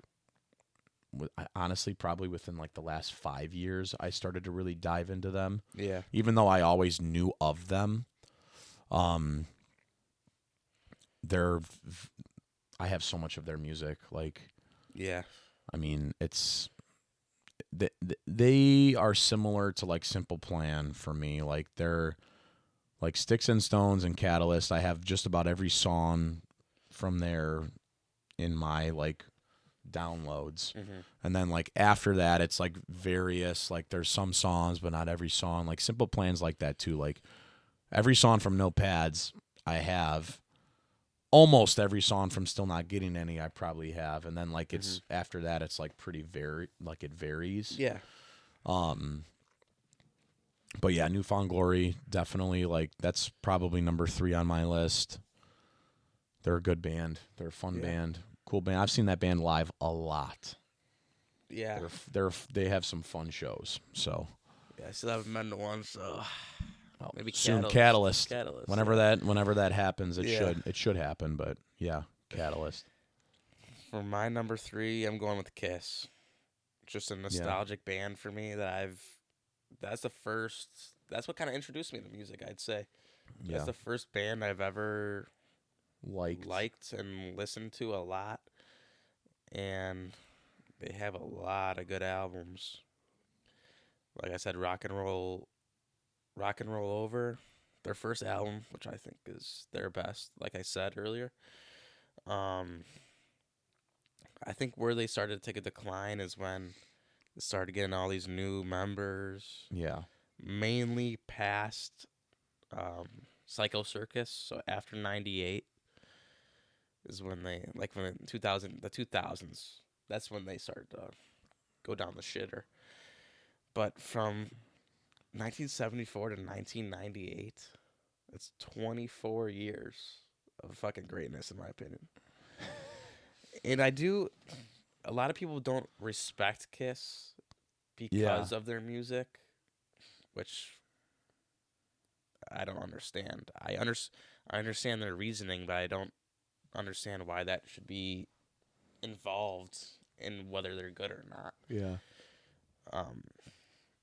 honestly, probably within like the last 5 years, I started to really dive into them. Yeah. Even though I always knew of them, I have so much of their music. Like, Yeah. I mean, they are similar to like Simple Plan for me. Like they're like Sticks and Stones and Catalyst. I have just about every song from there in my like downloads. Mm-hmm. And then like after that, it's like various, like there's some songs, but not every song. Like Simple Plan's like that too. Like every song from No Pads I have. Almost every song from Still Not Getting Any I probably have. And then like it's after that, it's like pretty like it varies. Yeah. But yeah, Newfound Glory, definitely, like, that's probably number 3 on my list. They're a good band. They're a fun band. Cool band. I've seen that band live a lot. Yeah. They have some fun shows. So Yeah. I still haven't been to one, so maybe soon Catalyst. Catalyst. Yeah. Whenever that happens, Yeah. it should happen. But yeah, Catalyst. For my number 3, I'm going with Kiss. just a Yeah. nostalgic band for me that I've. That's the first. That's what kind of introduced me to music. I'd say that's Yeah. the first band I've ever Liked. liked and listened to a lot, and they have a lot of good albums. Like I said, rock and roll over, their first album, which I think is their best. Like I said earlier, um, I think where they started to take a decline is when they started getting all these new members, Yeah. mainly past Psycho Circus. So after '98 is when they like when 2000 the 2000s. That's when they started to go down the shitter. But from 1974 to 1998, it's 24 years of fucking greatness, in my opinion. And I do. A lot of people don't respect Kiss Yeah. because of their music, which I don't understand. I understand their reasoning, but I don't understand why that should be involved in whether they're good or not. Yeah. Um,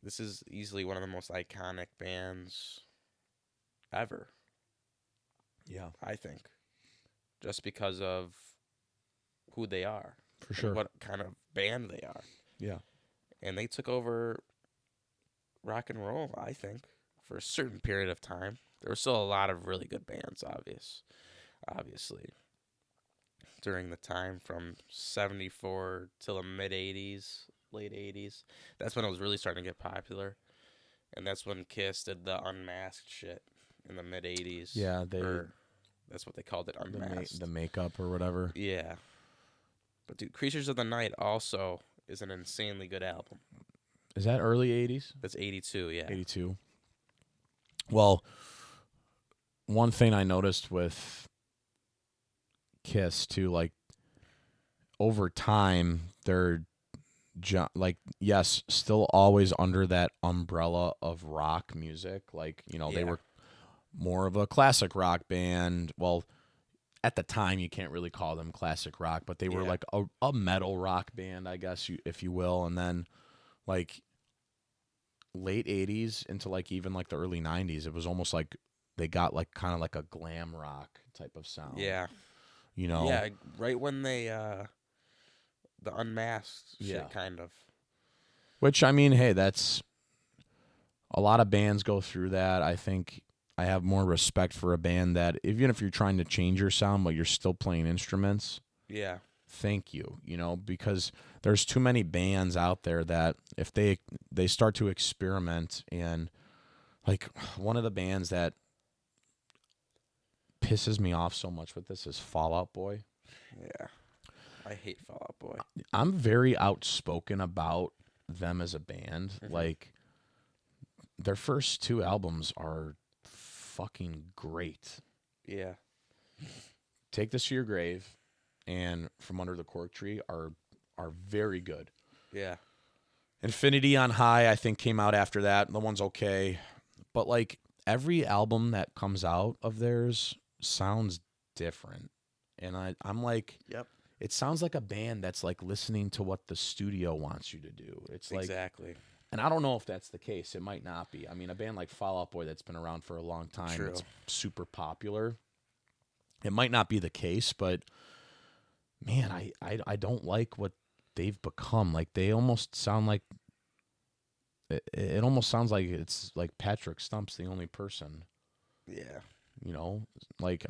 this is easily one of the most iconic bands ever, Yeah. I think, just because of who they are For and sure. what kind of band they are. Yeah. And they took over rock and roll, I think, for a certain period of time. There were still a lot of really good bands, obviously, during the time from 74 till the mid 80s, late 80s. That's when it was really starting to get popular. And that's when Kiss did the unmasked shit in the mid 80s. Yeah. Or that's what they called it, The unmasked. makeup or whatever. Yeah. But dude, Creatures of the Night also is an insanely good album. Is that early 80s? That's 82, yeah. 82. Well, one thing I noticed with Kiss too, like over time, they're like, yes, still always under that umbrella of rock music. Like, they Yeah. were more of a classic rock band. Well, at the time, you can't really call them classic rock, but they were Yeah. like a metal rock band, I guess, if you will. And then, like, late 80s into like even like the early 90s, it was almost like they got like kind of like a glam rock type of sound, Yeah. you know? Yeah, right when they the unmasked Yeah. shit kind of. Which, I mean, hey, that's a lot of bands go through that. I think I have more respect for a band that, even if you're trying to change your sound, but you're still playing instruments, Yeah. thank you, because there's too many bands out there that if they start to experiment, and like one of the bands that pisses me off so much with this is Fall Out Boy. Yeah. I hate Fall Out Boy. I'm very outspoken about them as a band. Hmm. Like their first two albums are fucking great. Yeah. Take This to Your Grave and From Under the Cork Tree are very good. Yeah. Infinity on High, I think, came out after that. The one's okay. But like every album that comes out of theirs sounds different. And I'm like, Yep. it sounds like a band that's like listening to what the studio wants you to do. It's like, Exactly. and I don't know if that's the case. It might not be. I mean, a band like Fall Out Boy that's been around for a long time, True. it's super popular. It might not be the case, but man, I don't like what they've become. Like they almost sound like it almost sounds like it's like Patrick Stump's the only person, Yeah. you know? Like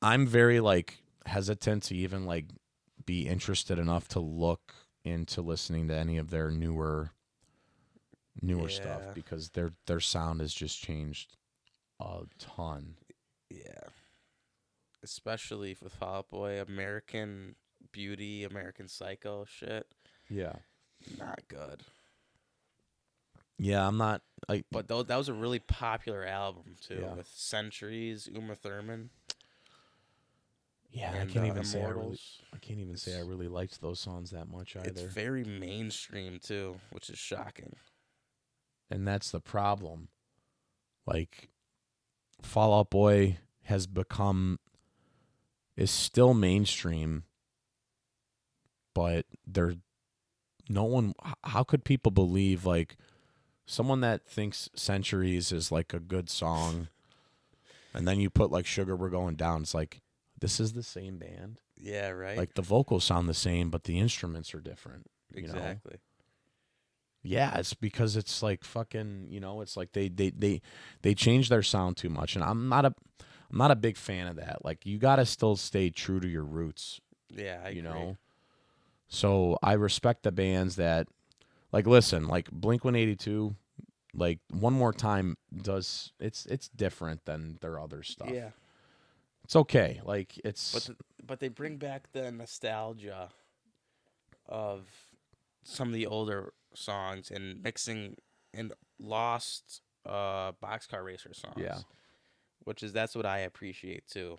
I'm very like hesitant to even like be interested enough to look into listening to any of their newer stuff, Yeah. because their sound has just changed a ton. Yeah. Especially with Fall Out Boy, American Beauty, American Psycho shit. Yeah. Not good. Yeah, I'm not like But though that was a really popular album too, yeah. with Centuries, Uma Thurman, Yeah, and Immortals. I can't even say I It's really liked those songs that much it's either. very mainstream too, which is shocking. And that's the problem. Like Fall Out Boy is still mainstream, but no one. How could people believe like someone that thinks Centuries is like a good song, and then you put like Sugar We're Going Down? It's like this is the same band. Yeah, right. Like the vocals sound the same, but the instruments are different. You know. Exactly. Yeah, it's because it's like fucking. You know, it's like they change their sound too much, and I'm not a big fan of that. Like you got to still stay true to your roots. Yeah, I You agree. know. So I respect the bands that like listen, like Blink-182, like One More Time does it's different than their other stuff. Yeah, It's okay. Like but it's but they bring back the nostalgia of some of the older songs and mixing and lost boxcar racer yeah. songs, which is that's what I appreciate too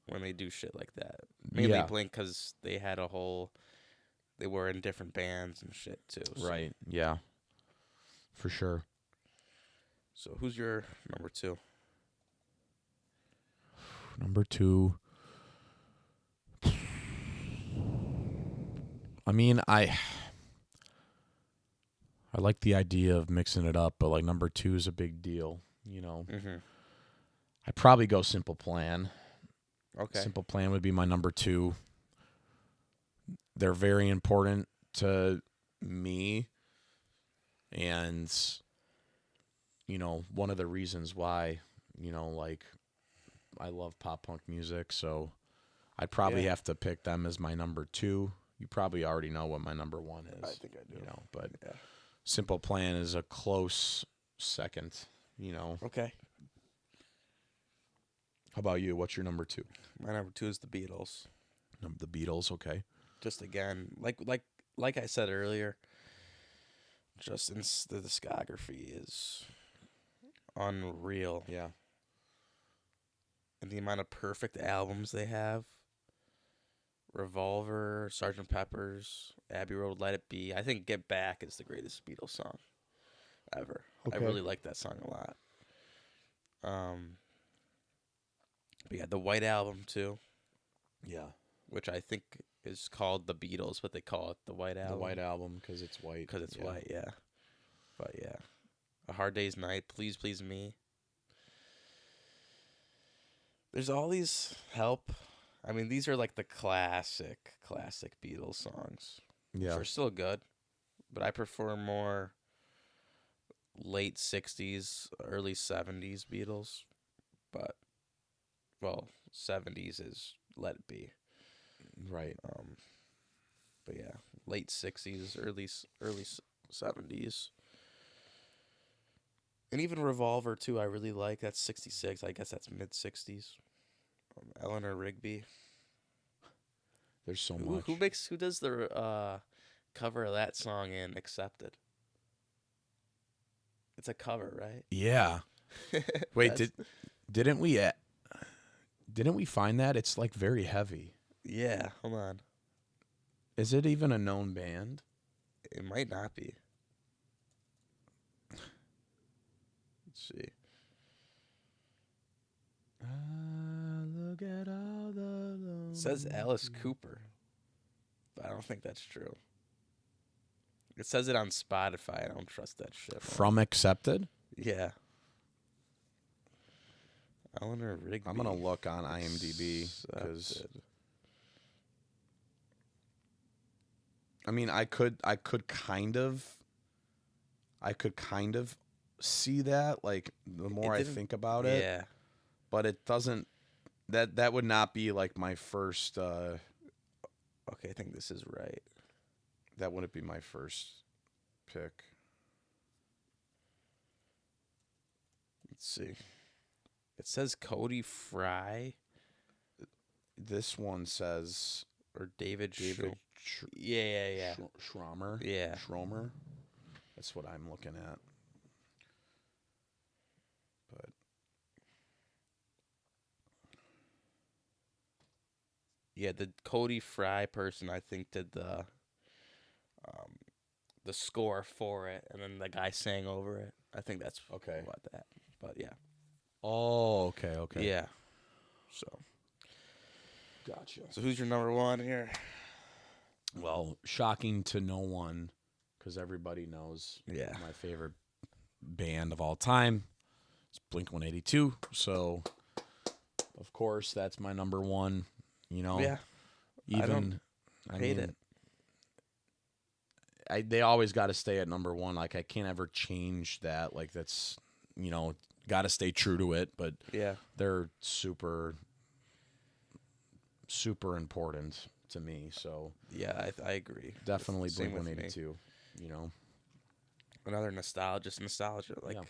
when they do shit like that. Mainly Yeah. Blink because they had a whole they were in different bands and shit too. So Right. Yeah. For sure. so who's your number two? Number 2. I mean, I like the idea of mixing it up, but like number 2 is a big deal, you know. Mm-hmm. I'd probably go Simple Plan. Okay. Simple Plan would be my number 2. They're very important to me, and you know, one of the reasons why, you know, like I love pop punk music, so I'd probably Yeah, have to pick them as my number 2. You probably already know what my number 1 I is, think I do. you know, but Yeah. Simple Plan is a close second, you know. Okay. How about you? What's your number 2? My number two is the Beatles. The Beatles, okay. Just again, like I said earlier, just the discography is unreal, Yeah. and the amount of perfect albums they have. Revolver, Sergeant Pepper's, Abbey Road, Let It Be. I think Get Back is the greatest Beatles song ever. I Okay. really like that song a lot. Um, but yeah, the White Album too, Yeah. which I think is called the Beatles, but they call it the White The White Album Album because it's white. because it's Yeah. white. Yeah, but yeah, A Hard Day's Night, Please Please Me. There's all these help. I mean, these are like the classic Beatles songs, which Yeah. are still good, but I prefer more late 60s, early 70s Beatles. But, well, 70s is Let It Be. Right. Um, but yeah, late 60s, early 70s. And even Revolver, too, I really like. That's 66. I guess that's mid 60s. Eleanor Rigby. There's so Who, much. who makes, who does the cover of that song in Accepted? It's a cover, right? Yeah. Wait, That's didn't we didn't we find that it's like very heavy? yeah. Hold on, Is it even a known band? it might not be. Let's see. Look at all the It says Alice Cooper, but I don't think that's true. It says it on Spotify. I don't trust that shit. Man. From Accepted? Yeah, Eleanor Rigby. I'm gonna look on IMDb because Accepted. I mean I could kind of see that like the more It I didn't. think about it, Yeah. but it doesn't that would not be like my first Okay, I think this is right. that wouldn't be my first pick. Let's see. It says Cody Fry This one says or David. David Yeah. Schromer. Yeah. Schromer. That's what I'm looking at. But Yeah, the Cody Fry person I think did um the score for it, and then the guy sang over it. I think that's okay. what that. But yeah, Oh, okay. yeah. So, Gotcha. so who's your number one here? Well, shocking to no one, because everybody knows Yeah. my favorite band of all time is Blink-182. So, of course, that's my number one. You know, Yeah. I don't even, I hate it. mean, they always got to stay at number one. Like, I can't ever change that. Like, that's, got to stay true to it. But Yeah. they're super, super important to me. So, Yeah, I agree. definitely Same with me. Blink-182, you know. Another nostalgia, Yeah.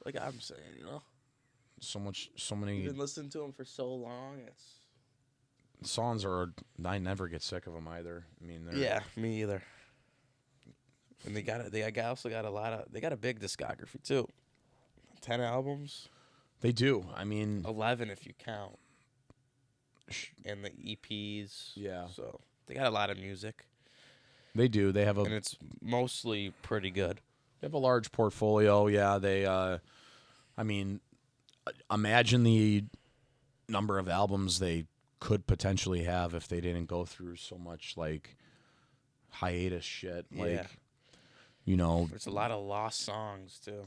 like I'm saying, you know. So You've many been listening to them for so long. It's songs are, I never get sick of them either. I mean, they're, yeah, me either. And also got a lot of. They got a big discography too. 10 albums, they do. I mean, 11 if you count, sh- and the EPs. yeah, So they got a lot of music, they do. and it's mostly pretty good. They have a large portfolio. Yeah, I mean, imagine the number of albums they could potentially have if they didn't go through so much like hiatus shit. Yeah, there's a lot of lost songs too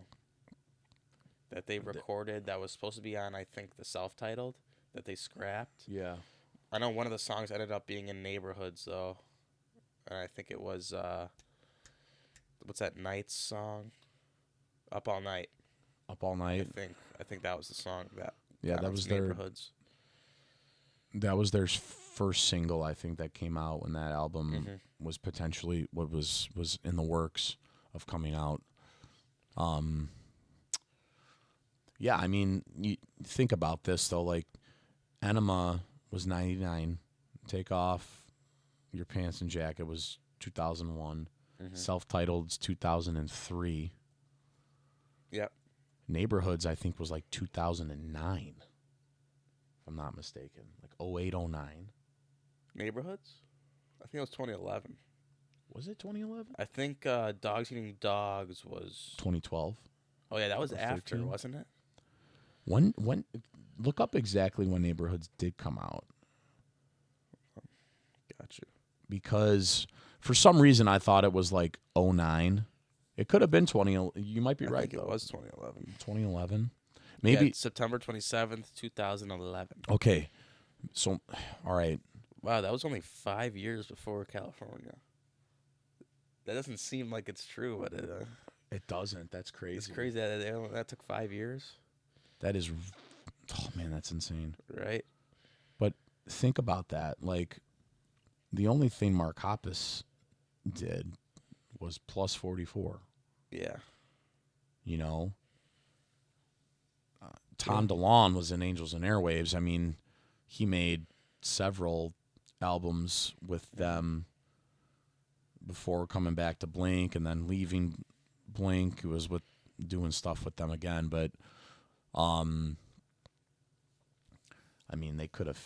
that they recorded that was supposed to be on. I think the self-titled that they scrapped. yeah. I know one of the songs ended up being in Neighborhoods though, and I think it was what's that Nights song? Up All Night. Up All Night. I think that was the song that Yeah, got onto Neighborhoods. that was their first single, I think, that came out when that album Mm-hmm. was potentially what was in the works of coming out. Yeah, I mean, you think about this though. Like, Enema was 99. Take Off Your Pants and Jacket was 2001. Mm-hmm. Self-titled's 2003. Yep. Neighborhoods, I think, was like 2009. If I'm not mistaken, like 08, 09. Neighborhoods? I think it was 2011. Was it 2011? I think Dogs Eating Dogs was. 2012. Oh yeah, that was Or after, 13? wasn't it? When look up exactly when Neighborhoods did come out, Gotcha. because for some reason I thought it was like 09. It could have been 20. You might be I right think it though. was 2011. 2011. Yeah, Maybe. September 27th, 2011. Okay. So, all right. Wow, that was only 5 years before California. That doesn't seem like it's true, but It doesn't. That's crazy. it's crazy that took 5 years, That is. Oh man, that's insane. right? But think about that. Like, the only thing Mark Hoppus did was plus 44. Yeah. You know, Tom DeLonge was in Angels and Airwaves. I mean, he made several albums with them before coming back to Blink and then leaving Blink. He was doing stuff with them again, but I mean, they could have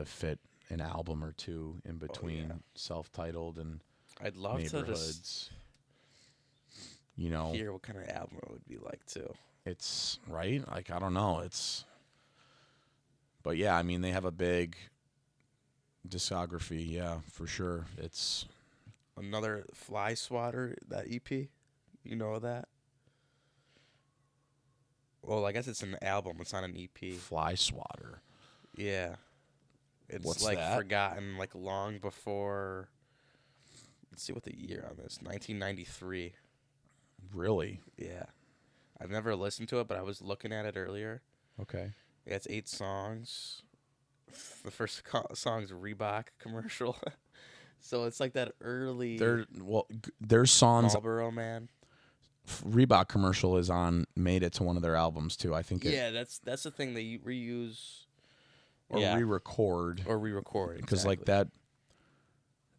fit an album or two in between self-titled and I'd love to just Neighborhoods. You know, hear what kind of album it would be like too. it's right. Like, I don't know. But yeah, I mean, they have a big discography. Yeah, for sure. It's Another Fly Swatter, that EP. You know that? Well, I guess it's an album. It's not an EP. Fly Swatter. Yeah. It's What's like that? forgotten, like long before. Let's see what the year on this. 1993. Really? Yeah. I've never listened to it, but I was looking at it earlier. Okay. Yeah, it's 8 songs. The first song's Reebok commercial. So it's like that early There's songs. Marlboro Man. Reebok commercial is made it to one of their albums too. I think. Yeah, that's the thing they reuse Or re-record. or re-record Because exactly. like that,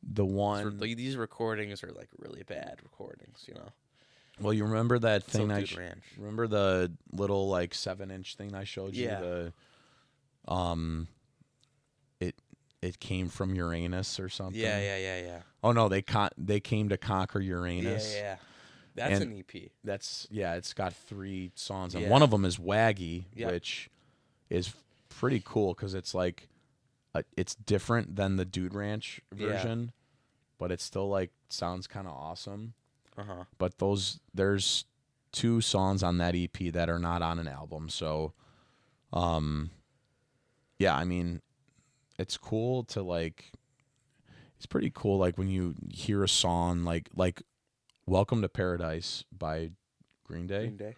the one. These recordings are like really bad recordings, you know. Well, you remember that thing Dude Ranch. remember the little like 7-inch thing I showed you? Yeah. It came from Uranus or something. Yeah. Oh no, they came to conquer Uranus. Yeah. That's And an EP. It's got 3 songs, and Yeah. one of them is Waggy, Yep. which is pretty cool because it's like it's different than the Dude Ranch version, but it still like sounds kind of awesome. Uh-huh. But there's 2 songs on that EP that are not on an album. So, um, yeah, I mean, it's cool to like. It's pretty cool, like when you hear a song like "Welcome to Paradise" by Green Day. Green Day.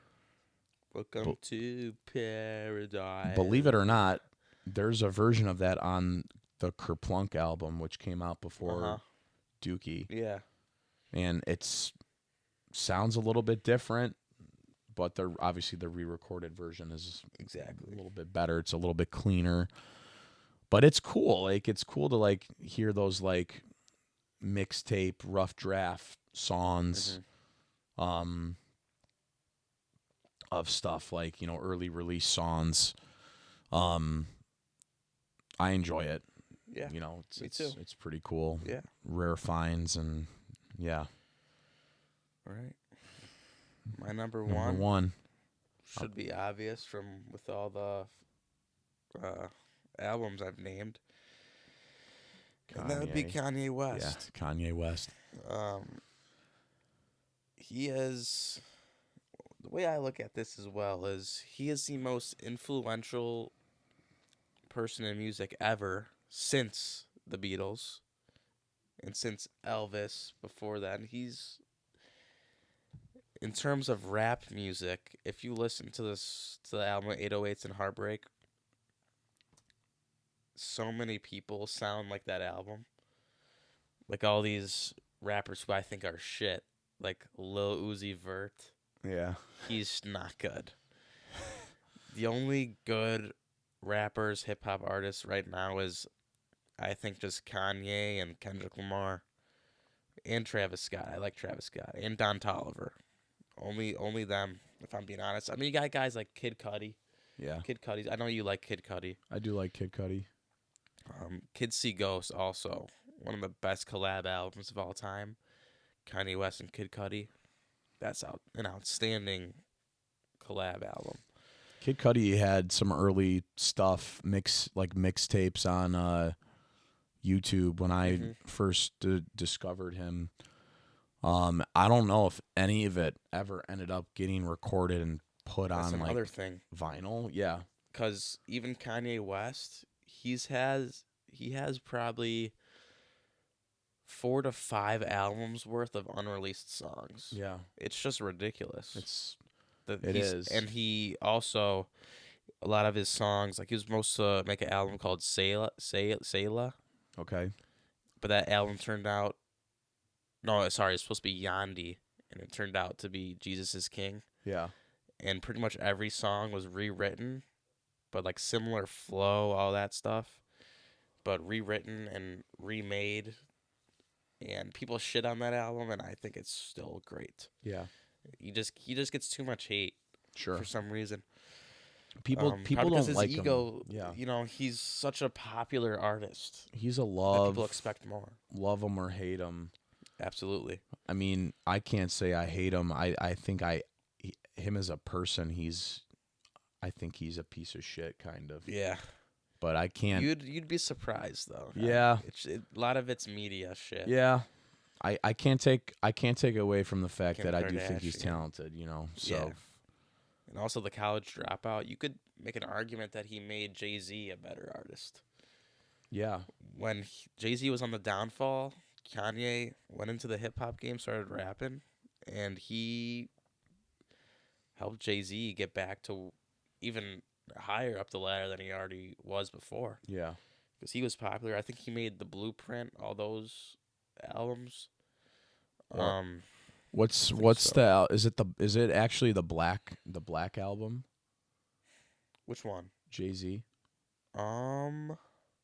But Welcome to paradise. believe it or not, there's a version of that on the Kerplunk album, which came out Uh-huh. before Dookie, Yeah. and it's sounds a little bit different, but obviously the re-recorded version is a Exactly. little bit better. It's a little bit cleaner, but it's cool. Like it's cool to like hear those like mixtape, rough draft songs, um, of stuff like early release songs. Um, I enjoy it. Yeah. It's Me too. it's pretty cool. Yeah. Rare finds and yeah. All right. My number Number one one, should be obvious from with all the albums I've named, and that would be Kanye. Kanye Yeah, West. Kanye West. Um, he is the way I look at this as well is he is the most influential person in music ever since the Beatles and since Elvis before that. He's in terms of rap music, if you listen to the album 808s and Heartbreak, so many people sound like that album. Like all these rappers who I think are shit, like Lil Uzi Vert, Yeah. he's not good. The only good rappers, hip hop artists right now is I think just Kanye and Kendrick Lamar and Travis Scott. I like Travis Scott and Don Toliver. Only them, if I'm being honest. I mean, you got guys like Kid Cudi. Yeah. Kid Cudi. I know you like Kid Cudi. I do like Kid Cudi. Kids See Ghosts also one of the best collab albums of all time. Kanye West and Kid Cudi. That's an outstanding collab album. Kid Cudi had some early stuff, mixtapes on YouTube when I Mm-hmm. first discovered him. I don't know if any of it ever ended up getting recorded and put That's on like another thing. vinyl. Yeah. Because even Kanye West, he has probably 4 to 5 albums worth of unreleased songs. Yeah. It's just ridiculous. It is. And he also a lot of his songs like he was supposed to make an album called Sayla, Okay. but that album turned out no, sorry, it's supposed to be Yandi, and it turned out to be Jesus is King, Yeah. and pretty much every song was rewritten, but like similar flow, all that stuff, but rewritten and remade, and people shit on that album, and I think it's still great. Yeah. He just gets too much hate Sure. for some reason. People Probably because don't his like ego, him. Yeah. he's such a popular artist He's a that people expect more. love him or hate him. Absolutely. I mean, I can't say I hate him. I think him as a person, I think he's a piece of shit, kind of. Yeah. But I can't. You'd be surprised though. Yeah. A lot of it's media shit. Yeah. I can't take away from the fact Kim that I do think he's Kardashian. talented. So Yeah. And also the college dropout. You could make an argument that he made Jay-Z a better artist. yeah, When Jay-Z was on the downfall, Kanye went into the hip hop game, started rapping, and he helped Jay-Z get back to even higher up the ladder than he already was before. yeah. Because he was popular. I think he made the Blueprint, all those albums. Well, Um, what's think what's so. is it actually the Black album? Which one? Jay-Z Um,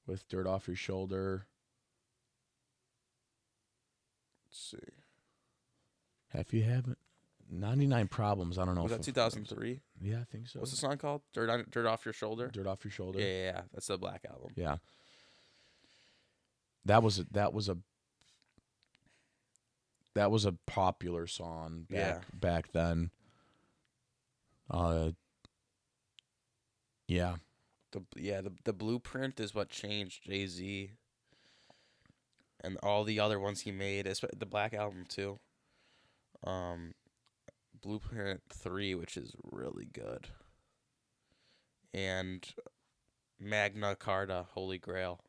with Dirt Off Your Shoulder. let's see. If you haven't, 99 Problems. I don't know. Was if that 2003? Yeah, I think so. What's the song called? Dirt off your shoulder. Dirt Off Your Shoulder. Yeah. That's the Black album. Yeah. That was a popular song back then. Yeah. The Blueprint is what changed Jay-Z. and all the other ones he made, the Black Album too. Um, Blueprint 3, which is really good, and Magna Carta, Holy Grail,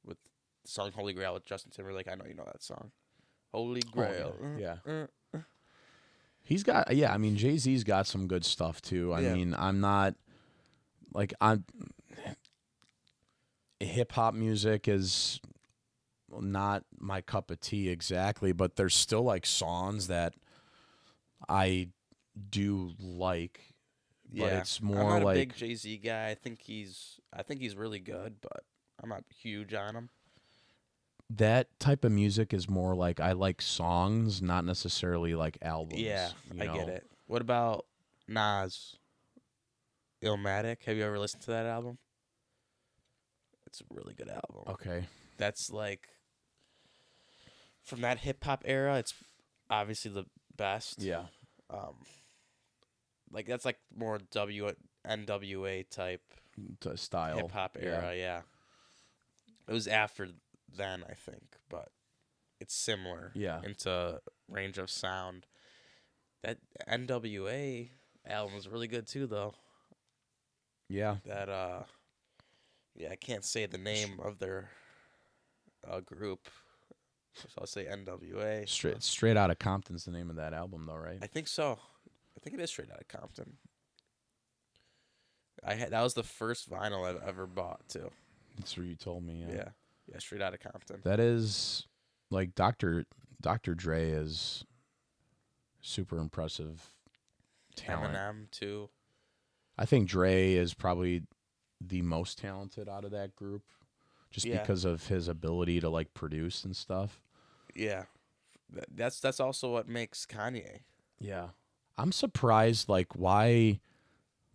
with the song Holy Grail with Justin Timberlake. I know you know that song. Holy Oh yeah, Grail. yeah. Uh. He's got I mean Jay-Z's got some good stuff too. I Yeah. mean, I'm not like I'm hip hop music is not my cup of tea exactly, but there's still like songs that I do like, but Yeah. it's I'm more not a big like Jay-Z guy. I think he's really good, but I'm not huge on him. that type of music is more like I like songs, not necessarily like Yeah, albums, you I get know. it. What about Nas, Illmatic? Have you ever listened to that album? It's a really good album. Okay. That's like from that hip hop era. It's obviously the best. Yeah. Um, like that's like more NWA type Style. hip hop Yeah. era. Yeah, it was after then, I think, but it's similar Yeah. into range of sound. That NWA album was really good too, though. Yeah. That yeah, I can't say the name of their group, so I'll say NWA. Straight out of Compton's the name of that album though, right? I think so. I think it is Straight Outta Compton. That was the first vinyl I've ever bought too. That's what you told me. Yeah. Yeah, yeah, Straight Outta Compton. That is like Dr. Dre is super impressive talent. Eminem too. I think Dre is probably the most talented out of that group just Yeah, because of his ability to like produce and stuff. yeah. That's also what makes Kanye. Yeah. I'm surprised like why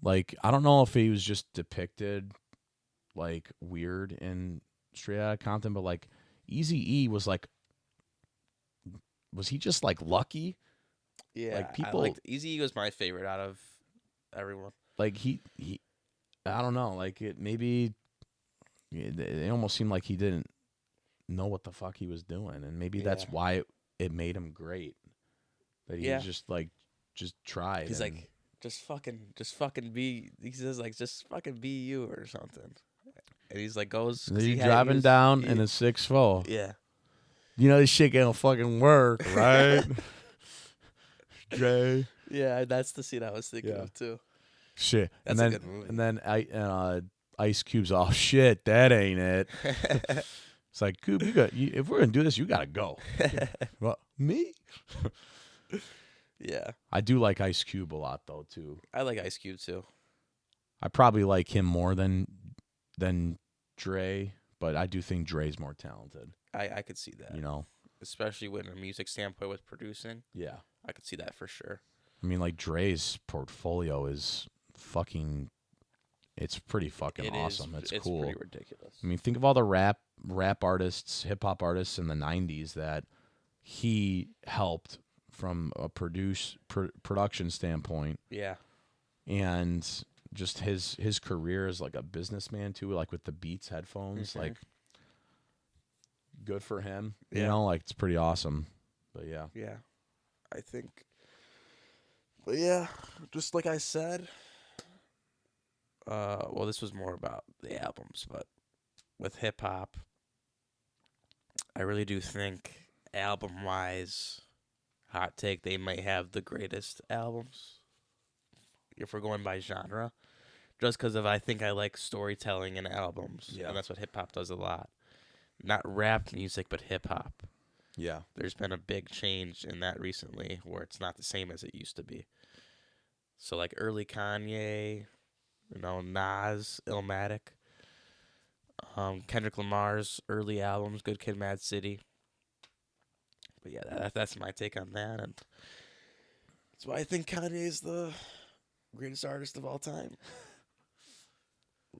like I don't know if he was just depicted like weird in Straight Outta Compton, but like Easy E was he just like lucky? Yeah, Like I people liked Easy was my favorite out of everyone. like he I don't know, like it maybe it almost seemed like he didn't know what the fuck he was doing, and maybe Yeah, that's why it made him great. That he yeah. just like just tried He's and like, just fucking be. He says like, just fucking be you or something. And he's like goes because you're driving down in a 6'4". yeah, You know this shit gonna fucking work, right? Dre. yeah. That's the scene I was thinking Yeah. of too. Shit. That's a good movie. And then Ice Cube's oh shit, that ain't it. It's like, Cube, if we're gonna do this, you gotta go. Well, me? Yeah, I do like Ice Cube a lot though too. I like Ice Cube too. I probably like him more than Dre, but I do think Dre's more talented. I could see that. You know? Especially with a music standpoint with producing. Yeah. I could see that for sure. I mean, like Dre's portfolio is fucking. It's pretty fucking awesome. It's cool. Pretty ridiculous. I mean, think of all the rap artists, hip hop artists in the '90s that he helped from a production standpoint, Yeah, and just his career as like a businessman too, like with the Beats headphones, Mhm. like good for him. You Yeah. know, like it's pretty awesome. But yeah, yeah. I think. But yeah, just like I said. Well, this was more about the albums, but with hip hop, I really do think album wise, hot take, they might have the greatest albums if we're going by genre. Just because of I think I like storytelling in albums, Yeah. and that's what hip hop does a lot. Not rap music, but hip hop. yeah, There's been a big change in that recently, where it's not the same as it used to be. So like early Kanye, Nas, Illmatic, Kendrick Lamar's early albums, Good Kid, Mad City. But yeah, that's my take on that, and that's why I think Kanye is the greatest artist of all time.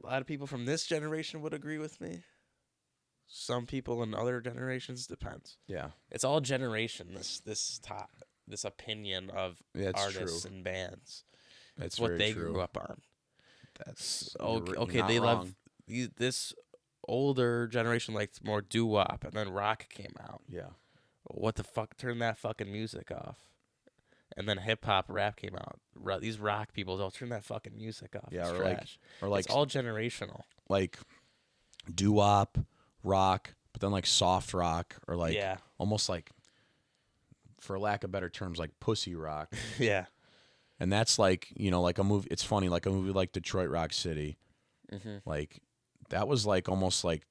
A lot of people from this generation would agree with me. Some people in other generations depends. yeah. It's all generation. This opinion of Yeah, it's artists true. and bands. That's What very they true. grew up on. That's Okay, you're okay, not they wrong. love this older generation liked more doo wop, and then rock came out. Yeah. What the fuck? Turn that fucking music off. And then hip hop, rap came out. These rock people don't turn that fucking music off. Yeah, It's or trash. or It's all generational. like doo-wop, rock, but then like soft rock or like Yeah. almost like, for lack of better terms, like pussy rock. Yeah. And that's like, like a movie. It's funny, like a movie like Detroit Rock City. Mm-hmm. Like that was like almost like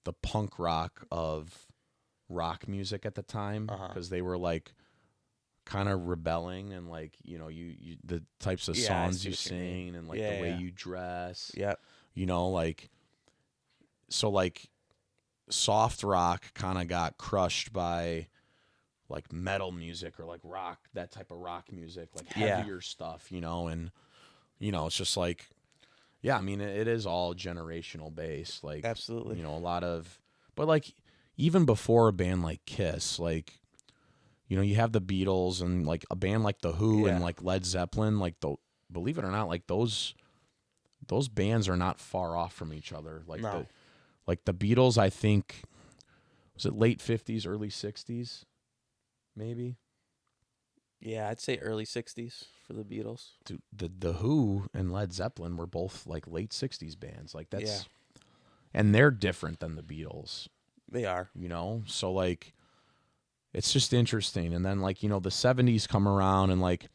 the punk rock of rock music at the time, because they were like kind of rebelling, and like you the types of Yeah, I songs see you what you mean. sing, and like Yeah, the way yeah. you dress. Yep. Like so like soft rock kind of got crushed by like metal music or like rock, that type of rock music, like Yeah. heavier stuff, and it's just like, yeah, I mean it is all generational based, like Absolutely. a lot of, but like even before a band like Kiss, like you have the Beatles and like a band like the Who and Yeah. like Led Zeppelin, like believe it or not, like those bands are not far off from each other. Like No. the Beatles, I think, was it late 50s, early 60s, maybe. Yeah, I'd say early 60s for the Beatles. Dude, the Who and Led Zeppelin were both like late 60s bands. Like that's, and they're different than the Beatles, They are. So like it's just interesting. And then like, the 70s come around, and like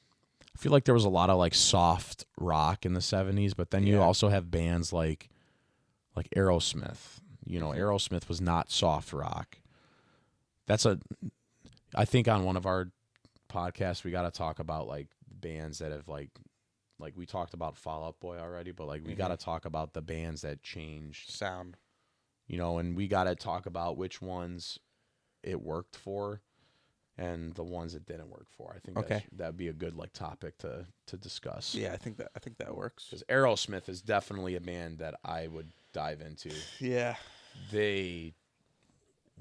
I feel like there was a lot of like soft rock in the 70s, but then you also have bands like Aerosmith. Aerosmith was not soft rock. I think on one of our podcasts we got to talk about like bands that have like we talked about Fall Out Boy already, but like we got to talk about the bands that changed sound. And we got to talk about which ones it worked for and the ones it didn't work for. I think that'd be a good like topic to discuss. Yeah, I think that works. Because Aerosmith is definitely a band that I would dive into. Yeah. They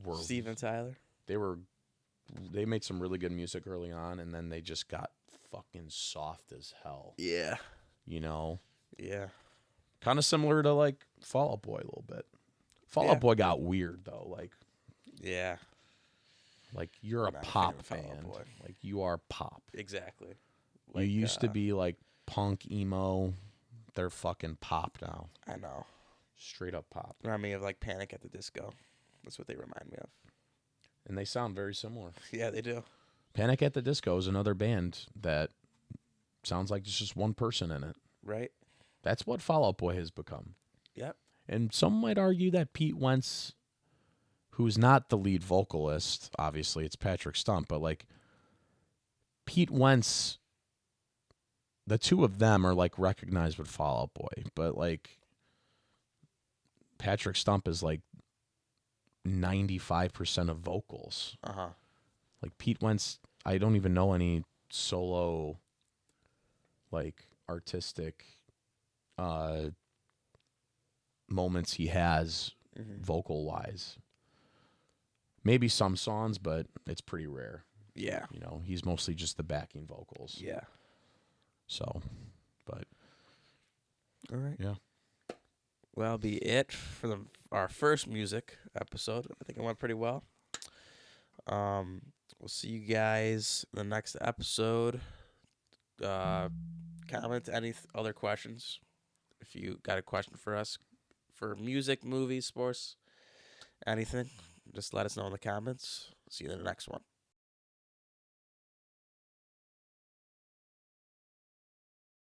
were Steven Tyler. They made some really good music early on, and then they just got fucking soft as hell. Yeah. Yeah. Kind of similar to like Fall Out Boy a little bit. Fall Out Boy got weird though. Like, yeah. Like you're a pop band. Like you are pop. Exactly. Like, you used to be like punk, emo. They're fucking pop now. I know. Straight up pop. Remind me of like Panic at the Disco. That's what they remind me of. And they sound very similar. Yeah, they do. Panic at the Disco is another band that sounds like there's just one person in it. Right. That's what Fall Out Boy has become. Yep. And some might argue that Pete Wentz, who's not the lead vocalist, obviously it's Patrick Stump, but like Pete Wentz, the two of them are like recognized with Fall Out Boy, but like Patrick Stump is like 95% of vocals. Uh-huh. Like Pete Wentz, I don't even know any solo like artistic moments he has vocal wise. Maybe some songs, but it's pretty rare. Yeah. He's mostly just the backing vocals. Yeah. So, but all right. Yeah. Well, that'll be it for our first music episode. I think it went pretty well. We'll see you guys in the next episode. Comment any other questions. If you got a question for us for music, movies, sports, anything, just let us know in the comments. See you in the next one.